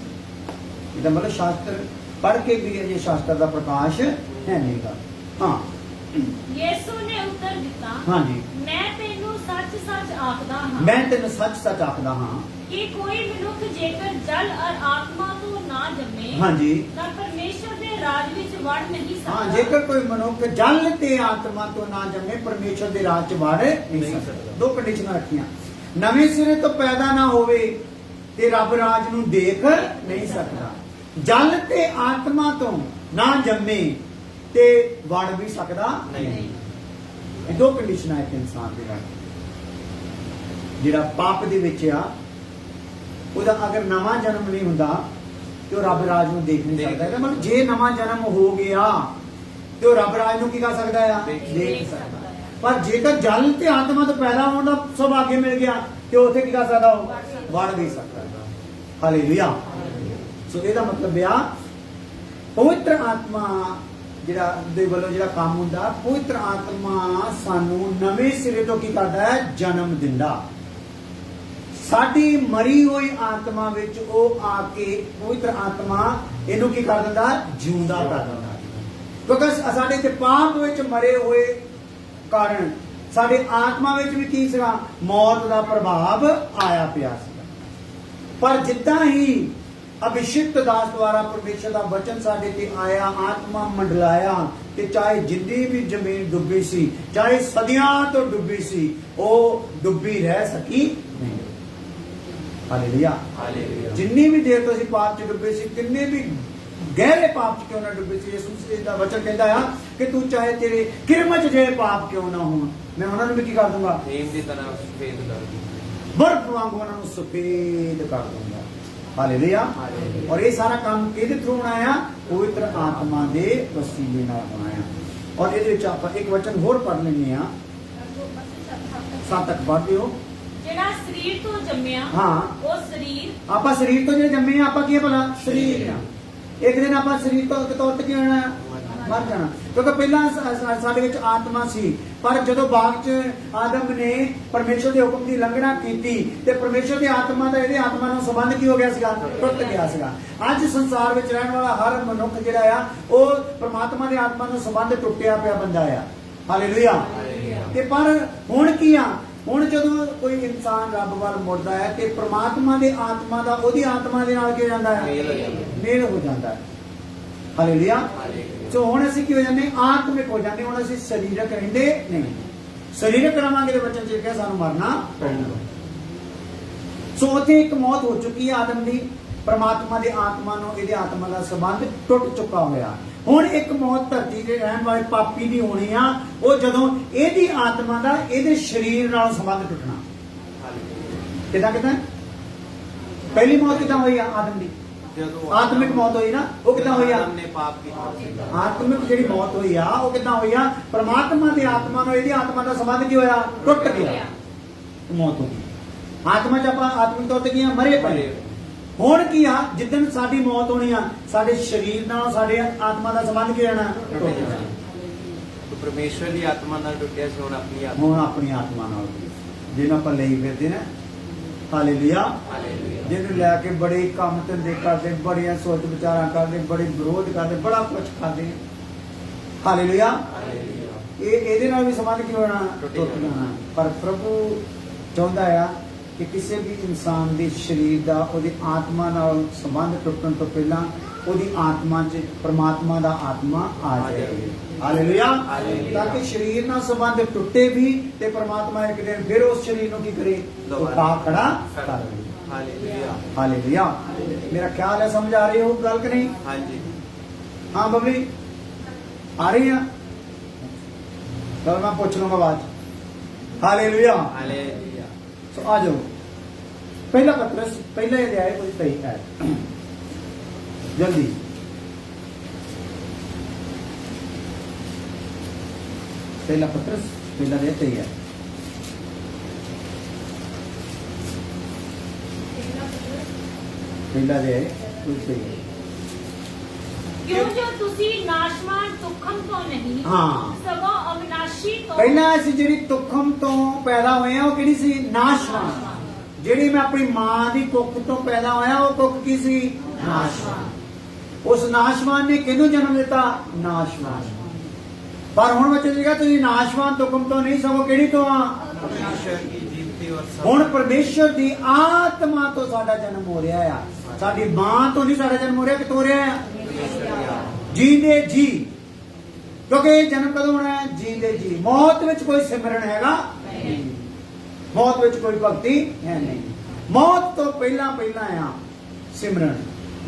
इहदा मतलब शास्त्र पढ़ के भी अजे शास्त्र का प्रकाश है नहीं गा। हाँ
यीशु ने उत्तर दिता,
हाँ जी,
मैं तेनू सच-सच आखदा हां,
मैं तेन सच-सच आखदा हां
कि कोई मनुख जेकर जल और आत्मा तो ना जम्मे,
हाँ जी,
तां परमेश्वर दे राज विच वड़ नहीं सकदा।
हाँ, जेकर कोई मनुख जल ते आत्मा तो ना जमे परमेश्वर दे राज च वड़ नहीं सकदा। दो कंडीशनां रखियां, नवे सिरे तो पैदा ना होवे ते रब राज नूं देख नहीं सकदा, जल ते आत्मा तो ना जमे ते वड़ भी सकदा नहीं। ਇਹ दो कंडीशनां है इंसान दे नाल। ਜਿਹੜਾ ਪਾਪ ਦੇ ਵਿੱਚ ਆ ਉਹਦਾ ਅਗਰ ਨਵਾਂ ਜਨਮ ਨਹੀਂ ਹੁੰਦਾ ਤੇ ਉਹ ਰੱਬ ਰਾਜ ਨੂੰ ਦੇਖ ਨਹੀਂ ਸਕਦਾ। ਇਹਦਾ ਮਤਲਬ ਜੇ ਨਵਾਂ ਜਨਮ ਹੋ ਗਿਆ ਤੇ ਉਹ ਰੱਬ ਰਾਜ ਨੂੰ ਕੀ ਕਰ ਸਕਦਾ ਆ, ਦੇਖ ਸਕਦਾ। ਪਰ ਜੇਕਰ ਜਲ ਤੇ ਆਤਮਾ ਤੋਂ ਪੈਦਾ ਹੋਣ ਦਾ ਸੁਭਾਗ ਮਿਲ ਗਿਆ ਤੇ ਉੱਥੇ ਕੀ ਕਰ ਸਕਦਾ, ਉਹ ਵੜ ਵੀ ਸਕਦਾ। ਹਾਲੇਲੂਇਆ। ਸੋ ਇਹਦਾ ਮਤਲਬ ਆ ਪਵਿੱਤਰ ਆਤਮਾ ਜਿਹੜਾ ਦੇ ਵੱਲੋਂ ਜਿਹੜਾ ਕੰਮ ਹੁੰਦਾ, ਪਵਿੱਤਰ ਆਤਮਾ ਸਾਨੂੰ ਨਵੇਂ ਸਿਰੇ ਤੋਂ ਕੀ ਕਰਦਾ ਹੈ, ਜਨਮ ਦਿੰਦਾ। ਸਾਡੀ ਮਰੀ ਹੋਈ ਆਤਮਾ ਵਿੱਚ ਉਹ ਆ ਕੇ ਪਵਿੱਤਰ ਆਤਮਾ ਇਹਨੂੰ ਕੀ ਕਰ ਦਿੰਦਾ, ਜਿਉਂਦਾ ਕਰ ਦਿੰਦਾ। ਕਿਉਂਕਿ ਸਾਡੇ ਤੇ ਪਾਪ ਵਿੱਚ ਮਰੇ ਹੋਏ ਕਾਰਨ ਸਾਡੇ ਆਤਮਾ ਵਿੱਚ ਵੀ ਕੀ ਸੀਗਾ, ਮੌਤ ਦਾ ਪ੍ਰਭਾਵ ਆਇਆ ਪਿਆ ਸੀਗਾ। ਪਰ ਜਿੱਦਾਂ ਹੀ अभिषिक्त दास द्वारा परमेश्वर का वचन साडे ते आया, आत्मा मंडलाया ते चाहे जिन्नी भी जमीन डुबी सी, चाहे सदियां तो डुबी सी, वो डुबी रह सकी नहीं। हालेलुया। जिन्नी भी देर तो असीं पाप च डुबे सी, किन्ने भी गहरे पाप च क्यों ना डुबे सी, यीशु मसीह दा वचन कहंदा है कि तू चाहे तेरे किरम च जे पाप क्यों ना होण, मैं उन्हां नूं भी की कर दूंगा,
नीम दी तरह सफेद कर दूंगा,
बर्फ वांगू उन्हां नूं सफेद कर दूंगा। हालेलुया। और ये सारा काम किहदे थ्रू होना है, पवित्र आत्मा दे वसीले नाल होना है। और ਇਹਦੇ ਵਿੱਚ ਆਪਾਂ ਇੱਕ ਵਚਨ ਹੋਰ ਪੜ੍ਹ ਲੈਂਦੇ ਆ, 7 ਤੱਕ ਪੜ੍ਹਦੇ ਹੋ।
ਜਿਹੜਾ ਸਰੀਰ ਤੋਂ ਜੰਮਿਆ,
ਹਾਂ,
ਉਹ ਸਰੀਰ,
ਆਪਾਂ ਸਰੀਰ ਤੋਂ ਜਿਹੜੇ ਜੰਮੇ ਆ ਆਪਾਂ ਕੀ ਆ ਭਲਾ, ਸਰੀਰ ਆ। ਇੱਕ ਦਿਨ ਆਪਾਂ ਸਰੀਰ ਤੋਂ ਤੌਰ ਤੇ ਕੀ ਹੋਣਾ, ਮਰ ਜਾਣਾ। ਕਿਉਂਕਿ ਪਹਿਲਾਂ ਸਾਡੇ ਵਿੱਚ ਆਤਮਾ ਸੀ, ਪਰ ਜਦੋਂ ਬਾਗ 'ਚ ਆਦਮ ਨੇ ਪਰਮੇਸ਼ਰ ਦੇ ਹੁਕਮ ਦੀ ਉਲੰਘਣਾ ਕੀਤੀ ਤੇ ਪਰਮੇਸ਼ਰ ਦੀ ਆਤਮਾ ਦਾ ਇਹਦੇ ਆਤਮਾ ਨਾਲ ਸੰਬੰਧ ਕੀ ਹੋ ਗਿਆ ਸੀਗਾ, ਟੁੱਟ ਗਿਆ ਸੀਗਾ। ਅੱਜ ਸੰਸਾਰ ਵਿੱਚ ਰਹਿਣ ਵਾਲਾ ਹਰ ਮਨੁੱਖ ਜਿਹੜਾ ਆ ਉਹ ਪਰਮਾਤਮਾ ਦੇ ਆਤਮਾ ਨਾਲ ਸੰਬੰਧ ਟੁੱਟਿਆ ਪਿਆ ਬੰਦਾ ਆ। ਹਾਲੇਲੂਇਆ। ਤੇ ਪਰ ਹੁਣ ਕੀ ਆ, ਹੁਣ ਜਦੋਂ ਕੋਈ ਇਨਸਾਨ ਰੱਬ ਵੱਲ ਮੁੜਦਾ ਹੈ ਤੇ ਪਰਮਾਤਮਾ ਦੇ ਆਤਮਾ ਦਾ ਉਹਦੀ ਆਤਮਾ ਦੇ ਨਾਲ ਕੀ ਜਾਂਦਾ ਹੈ, ਮੇਲ ਹੋ ਜਾਂਦਾ ਹੈ। ਹਾਲੇਲੂਇਆ। ਸੋ ਹੁਣ ਅਸੀਂ ਕੀ ਹੋ ਜਾਂਦੇ, ਆਤਮਿਕ ਹੋ ਜਾਂਦੇ। ਹੁਣ ਅਸੀਂ ਸਰੀਰਕ ਰਹਿੰਦੇ ਨਹੀਂ, ਸਰੀਰਕ ਰਵਾਂਗੇ ਤੇ ਬੱਚਨ ਚ ਕਿਹਾ ਸਾਨੂੰ ਮਰਨਾ ਪਊਗਾ। ਸੋ ਉੱਥੇ ਇੱਕ ਮੌਤ ਹੋ ਚੁੱਕੀ ਹੈ ਆਦਮ ਦੀ, ਪਰਮਾਤਮਾ ਦੇ ਆਤਮਾ ਨੂੰ ਇਹਦੇ ਆਤਮਾ ਦਾ ਸੰਬੰਧ ਟੁੱਟ ਚੁੱਕਾ ਹੋਇਆ। ਹੁਣ ਇੱਕ ਮੌਤ ਧਰਤੀ ਤੇ ਰਹਿਣ ਵਾਲੇ ਪਾਪੀ ਦੀ ਹੋਣੀ ਆ, ਉਹ ਜਦੋਂ ਇਹਦੀ ਆਤਮਾ ਦਾ ਇਹਦੇ ਸਰੀਰ ਨਾਲ ਸੰਬੰਧ ਟੁੱਟਣਾ। ਕਿਦਾਂ ਕਿਦਾਂ ਪਹਿਲੀ ਮੌਤ ਕਿਦਾਂ ਹੋਈ ਆ ਆਦਮ ਦੀ, ਆਤਮਿਕ ਮੌਤ ਹੋਈ ਨਾ, ਉਹ ਕਿਦਾਂ ਹੋਈ ਆ, ਆਤਮਿਕ ਜਿਹੜੀ ਮੌਤ ਹੋਈ ਆ ਉਹ ਕਿਦਾਂ ਹੋਈ ਆ, ਪਰਮਾਤਮਾ ਦੀ ਆਤਮਾ ਨੂੰ ਇਹਦੀ ਆਤਮਾ ਦਾ ਸੰਬੰਧ ਕੀ ਹੋਇਆ, ਟੁੱਟ ਗਿਆ, ਮੌਤ ਹੋ ਗਈ। ਆਤਮਾ ਚ ਆਪਾਂ ਆਤਮਿਕ ਤੌਰ ਤੇ ਕੀ ਆ, ਮਰੇ ਪਏ। ਹੁਣ ਕੀ ਆ, ਜਿੱਦਣ ਸਾਡੀ ਮੌਤ ਹੋਣੀ ਆ, ਸਾਡੇ ਸਰੀਰ ਨਾਲ ਸਾਡੇ ਆਤਮਾ ਦਾ ਸੰਬੰਧ ਕੀ ਰਹਿਣਾ, ਟੁੱਟ ਜਾਣਾ।
ਪਰਮੇਸ਼ਵਰ ਦੀ ਆਤਮਾ ਨਾਲ ਟੁੱਟਿਆ ਸੀ, ਹੁਣ ਆਪਣੀ ਆਤਮਾ,
ਹੁਣ ਆਪਣੀ ਆਤਮਾ ਨਾਲ ਜਿਹਨੂੰ ਆਪਾਂ ਲਈ ਫਿਰਦੇ ਨਾ। ਹਾਲੇਲੂਇਆ। ਜਿਹਨੂੰ ਲੈ ਕੇ ਬੜੇ ਕੰਮ ਧੰਦੇ ਕਰਦੇ, ਬੜੀਆਂ ਸੋਚ ਵਿਚਾਰਾਂ ਕਰਦੇ, ਬੜੇ ਵਿਰੋਧ ਕਰਦੇ, ਬੜਾ ਕੁਝ ਕਰਦੇ। ਹਾਲੇਲੂਇਆ। ਇਹਦੇ ਨਾਲ ਵੀ ਸੰਬੰਧ ਕੀ ਹੋਣਾ, ਟੁੱਟ ਜਾਣਾ। ਪਰ ਪ੍ਰਭੂ ਚਾਹੁੰਦਾ ਆ ਕਿ ਕਿਸੇ ਵੀ ਇਨਸਾਨ ਦੇ ਸਰੀਰ ਦਾ ਉਹਦੀ ਆਤਮਾ ਨਾਲ ਸੰਬੰਧ ਟੁੱਟਣ ਤੋਂ ਪਹਿਲਾਂ ਉਹਦੀ ਆਤਮਾ 'ਚ ਪਰਮਾਤਮਾ ਦਾ ਆਤਮਾ ਆ ਜਾਏ। ਹਾਲੇਲੂਇਆ। ਤਾਂ ਕਿ ਸਰੀਰ ਨਾਲ ਸੰਬੰਧ ਟੁੱਟੇ ਵੀ ਤੇ ਪਰਮਾਤਮਾ ਇੱਕ ਦਿਨ ਫਿਰ ਉਸ ਸਰੀਰ ਨੂੰ ਕੀ ਕਰੇ, ਉਠਾ ਖੜਾ ਕਰ ਦੇ।
ਹਾਲੇਲੂਇਆ।
ਹਾਲੇਲੂਇਆ। ਮੇਰਾ ਖਿਆਲ ਹੈ ਸਮਝ ਆ ਰਹੀ ਹੋ ਗੱਲ ਕਿ ਨਹੀਂ?
ਹਾਂਜੀ।
ਹਾਂ ਬਬਲੀ ਆ ਰਹੀ ਆ, ਚਲ ਮੈਂ ਪੁੱਛ ਲੂੰਗਾ ਬਾਅਦ 'ਚ। ਹਾਲੇਲੂਇਆ।
ਹਾਲੇਲੂਇਆ।
ਸੋ ਆ ਜਾਓ, ਪਹਿਲਾ ਪਤਰਸ ਪਹਿਲਾ ਅਧਿਆਇ ਉਹਦੀ 23 ਹੈ, ਜਲਦੀ ਪਹਿਲਾ ਪਤਰਸ ਪਹਿਲਾ ਦੇ 23 ਹੈ। ਪਹਿਲਾ ਦੇ 23 ਹੈ।
ਕਿਉਂ ਜੋ ਤੁਸੀਂ ਨਾਸ਼ਵਾਨ ਤੁਖਮ ਤੋਂ ਨਹੀਂ
ਹਾਂ।
ਸਗੋਂ ਅਵਿਨਾਸ਼ੀ ਤੋਂ
ਪਹਿਲਾਂ ਅਸੀਂ ਜਿਹੜੀ ਤੁਖਮ ਤੋਂ ਪੈਦਾ ਹੋਏ ਆ ਉਹ ਕਿਹੜੀ ਸੀ? ਨਾਸ਼ਵਾਨ। ਜਿਹੜੀ ਮੈਂ ਆਪਣੀ ਮਾਂ ਦੀ ਕੁੱਖ ਤੋਂ ਪੈਦਾ ਹੋਇਆ ਉਹ ਕੁੱਖ ਕੀ ਸੀ? ਨਾਸ਼ਵਾਨ। ਉਸ ਨਾਸ਼ਵਾਨ ਨੇ ਕਿਹਨੂੰ ਜਨਮ ਦਿੱਤਾ? ਨਾਸ਼ਵਾਨ। ਪਰ ਹੁਣ ਬੱਚੇ ਜੀ ਤੁਸੀਂ ਨਾਸ਼ਵਾਨ ਤੁਖਮ ਤੋਂ ਨਹੀਂ ਸਗੋਂ ਕਿਹੜੀ ਤੋਂ ਆ?
परमेश्वर की जीवती और
ਹੁਣ ਪਰਮੇਸ਼ਰ ਦੀ ਆਤਮਾ ਤੋਂ ਸਾਡਾ ਜਨਮ ਹੋ ਰਿਹਾ ਆ। ਸਾਡੀ ਮਾਂ ਤੋਂ ਨਹੀਂ ਸਾਡਾ ਜਨਮ ਹੋ ਰਿਹਾ, ਕਿਤੋਂ ਹੋ ਰਿਹਾ ਆ? ਜੀਂਦੇ ਜੀ। ਕਿਉਂਕਿ ਇਹ ਜਨਮ ਕਦੋਂ ਹੋਣਾ ਹੈ? ਜੀਂਦੇ ਜੀ। ਮੌਤ ਵਿੱਚ ਕੋਈ ਸਿਮਰਨ ਹੈਗਾ ਨਹੀਂ। ਮੌਤ ਵਿੱਚ ਕੋਈ ਭਗਤੀ ਹੈ ਨਹੀਂ। ਮੌਤ ਤੋਂ ਪਹਿਲਾਂ ਪਹਿਲਾਂ ਆ ਸਿਮਰਨ।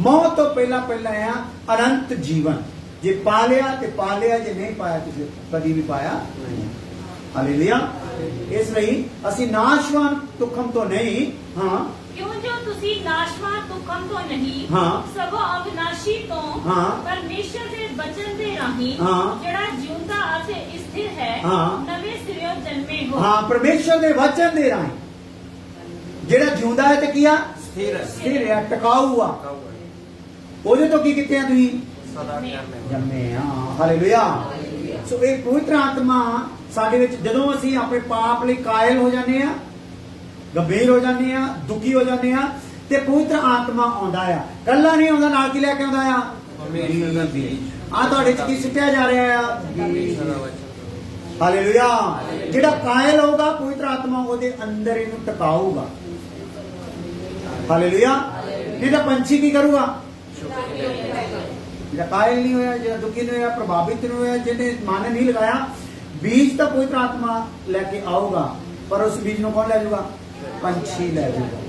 ਮੌਤ ਤੋਂ ਪਹਿਲਾਂ ਪਹਿਲਾਂ ਆ ਅਨੰਤ ਜੀਵਨ। ਜੇ ਪਾ ਲਿਆ ਤੇ ਪਾ ਲਿਆ, ਜੇ ਨਹੀਂ ਪਾਇਆ ਤੇ ਕਦੀ ਵੀ ਪਾਇਆ ਨਹੀਂ। ਹਾਲੇਲੂਇਆ। ਇਸ ਲਈ ਅਸੀਂ ਨਾਸ਼ਵਾਨ ਤੁਖਮ ਤੋਂ ਨਹੀਂ, ਹਾਂ,
ਕਿਉਂ ਜੋ ਤੁਸੀਂ ਨਾਸ਼ਵਾਨ ਤੁਖਮ ਤੋਂ ਨਹੀਂ
ਹਾਂ।
ਸਗੋਂ ਅਵਿਨਾਸ਼ੀ ਤੋਂ
ਹਾਂ।
ਪਰਮੇਸ਼ਰ ਦੇ ਬਚਨ ਦੇ ਰਾਹੀਂ
ਹਾਂ।
ਜਿਹੜਾ ਜਿਉਂਦਾ ਅਤੇ ਸਥਿਰ ਹੈ
ਹਾਂ।
ਨਵੇਂ ਸਿਰਿਓਂ ਜਨਮੇ ਹੋ।
ਹਾਂ, ਪਰਮੇਸ਼ਰ ਦੇ ਵਚਨ ਦੇ ਰਾਹੀਂ ਜਿਹੜਾ ਜਿਉਂਦਾ ਹੈ ਤੇ ਕੀ ਆ?
स्थिर है,
ਸਥਿਰ ਹੈ, ਟਿਕਾਊ ਆ।
टिका हुआ है,
ਉਹਦੇ ਤੋਂ ਕੀ ਕੀਤੇ ਆ ਤੁਸੀਂ?
सदा ज्ञान में
ਜੰਮੇ ਆ। ਹਾਲੇਲੂਇਆ। ਸੋ ਇਹ ਪਵਿੱਤਰ ਆਤਮਾ ਸਾਡੇ ਵਿੱਚ ਜਦੋਂ ਅਸੀਂ ਆਪਣੇ ਪਾਪ ਲਈ ਕਾਇਲ ਹੋ ਜਾਂਦੇ ਆ, ਗੰਭੀਰ ਹੋ ਜਾਂਦੇ ਆ, ਦੁਖੀ ਹੋ ਜਾਂਦੇ ਆ, ਤੇ ਪਵਿੱਤਰ ਆਤਮਾ ਆਉਂਦਾ ਆ। ਕੱਲਾ ਨਹੀਂ ਆਉਂਦਾ, ਨਾਲ ਕੀ ਲੈ ਕੇ ਆਉਂਦਾ ਆ?
परमेश्वर का बीज,
ਆ ਤੁਹਾਡੇ ਚ ਕੀ ਸਿੱਟਿਆ ਜਾ ਰਿਹਾ ਆ?
परमेश्वर का वचन।
ਹਾਲੇਲੂਇਆ। ਜਿਹੜਾ ਕਾਇਲ ਹੋਊਗਾ ਪਵਿੱਤਰ ਆਤਮਾ ਉਹਦੇ ਅੰਦਰ ਇਹਨੂੰ ਟਿਕਾਊਗਾ। ਹਾਲੇਲੂਇਆ। ਨਹੀਂ ਤਾਂ ਪੰਛੀ ਕੀ ਕਰੂਗਾ? ਜਿਹੜਾ ਕਾਇਲ ਨਹੀਂ ਹੋਇਆ, ਜਿਹੜਾ ਦੁਖੀ ਨਹੀਂ ਹੋਇਆ, ਪ੍ਰਭਾਵਿਤ ਨਹੀਂ ਹੋਇਆ, ਜਿਹਨੇ ਮਨ ਨਹੀਂ ਲਗਾਇਆ, ਬੀਜ ਤਾਂ ਪਵਿੱਤਰ ਆਤਮਾ ਲੈ ਕੇ ਆਊਗਾ, ਪਰ ਉਸ ਬੀਜ ਨੂੰ ਕੌਣ ਲੈ ਜਾਊਗਾ? ਪੰਛੀ ਲੈ ਜਾਊਗਾ।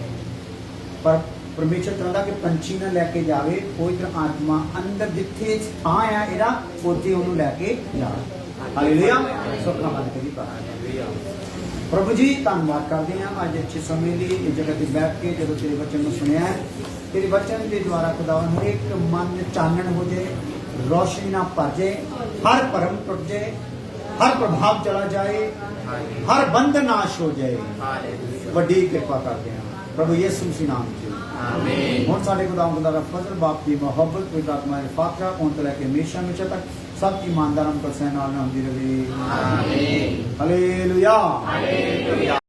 ਪਰ ਪਰਮੇਸ਼ਰ ਚਾਹੁੰਦਾ ਕਿ ਪੰਛੀ ਨਾ ਲੈ ਕੇ ਜਾਵੇ, ਪਵਿੱਤਰ ਆਤਮਾ ਅੰਦਰ ਜਿੱਥੇ ਥਾਂ ਆ ਇਹਦਾ ਉੱਥੇ ਉਹਨੂੰ ਲੈ ਕੇ ਜਾਵੇ। ਹਾਲੇਲੂਇਆ। ਸੁਖਾ ਮਨ ਕਰੀ ਪ੍ਰਭੂ ਜੀ ਧੰਨਵਾਦ ਕਰਦੇ ਹਾਂ ਅੱਜ ਅੱਛੇ ਸਮੇਂ ਲਈ ਇਸ ਜਗ੍ਹਾ ਤੇ ਬੈਠ ਕੇ ਜਦੋਂ ਤੇਰੇ ਵਚਨ ਨੂੰ ਸੁਣਿਆ ਹੈ। ਤੇਰੇ ਵਚਨ ਦੇ ਦੁਆਰਾ ਖੁਦਾਵੰਦ ਹਰ ਇੱਕ ਮਨ ਚਾਨਣ ਹੋ ਜਾਏ, ਰੋਸ਼ਨੀ ਨਾਲ ਭਰ ਜਾਏ, ਹਰ ਭਰਮ ਟੁੱਟ ਜਾਏ, ਹਰ ਪ੍ਰਭਾਵ ਚਲਾ ਜਾਏ, ਹਰ ਬੰਧਨ ਨਾਸ਼ ਹੋ ਜਾਏ। ਵੱਡੀ ਕਿਰਪਾ ਕਰਦੇ ਹਾਂ ਪ੍ਰਭੂ ਯਿਸੂ ਮਸੀਹ ਨਾਮ ਵਿੱਚ।
आमीन।
ਹੁਣ ਸਾਡੇ ਖੁਦਾਵੰਦ ਦਾ ਫਜ਼ਲ, ਬਾਪ ਦੀ ਮੁਹੱਬਤ, ਪਵਿੱਤਰ ਆਤਮਾ ਦੀ ਫਾਤਿਹਾ ਹੁਣ ਤੋਂ ਲੈ ਕੇ ਹਮੇਸ਼ਾ ਹਮੇਸ਼ਾ ਤੱਕ ਸਭ ਦੀ ਇਮਾਨਦਾਰਾਂ ਨੂੰ ਪਰਸੈਨ ਨਾਲ ਹੁੰਦੀ ਰਹੇ।
आमीन।
ਹਾਲੇਲੂਇਆ।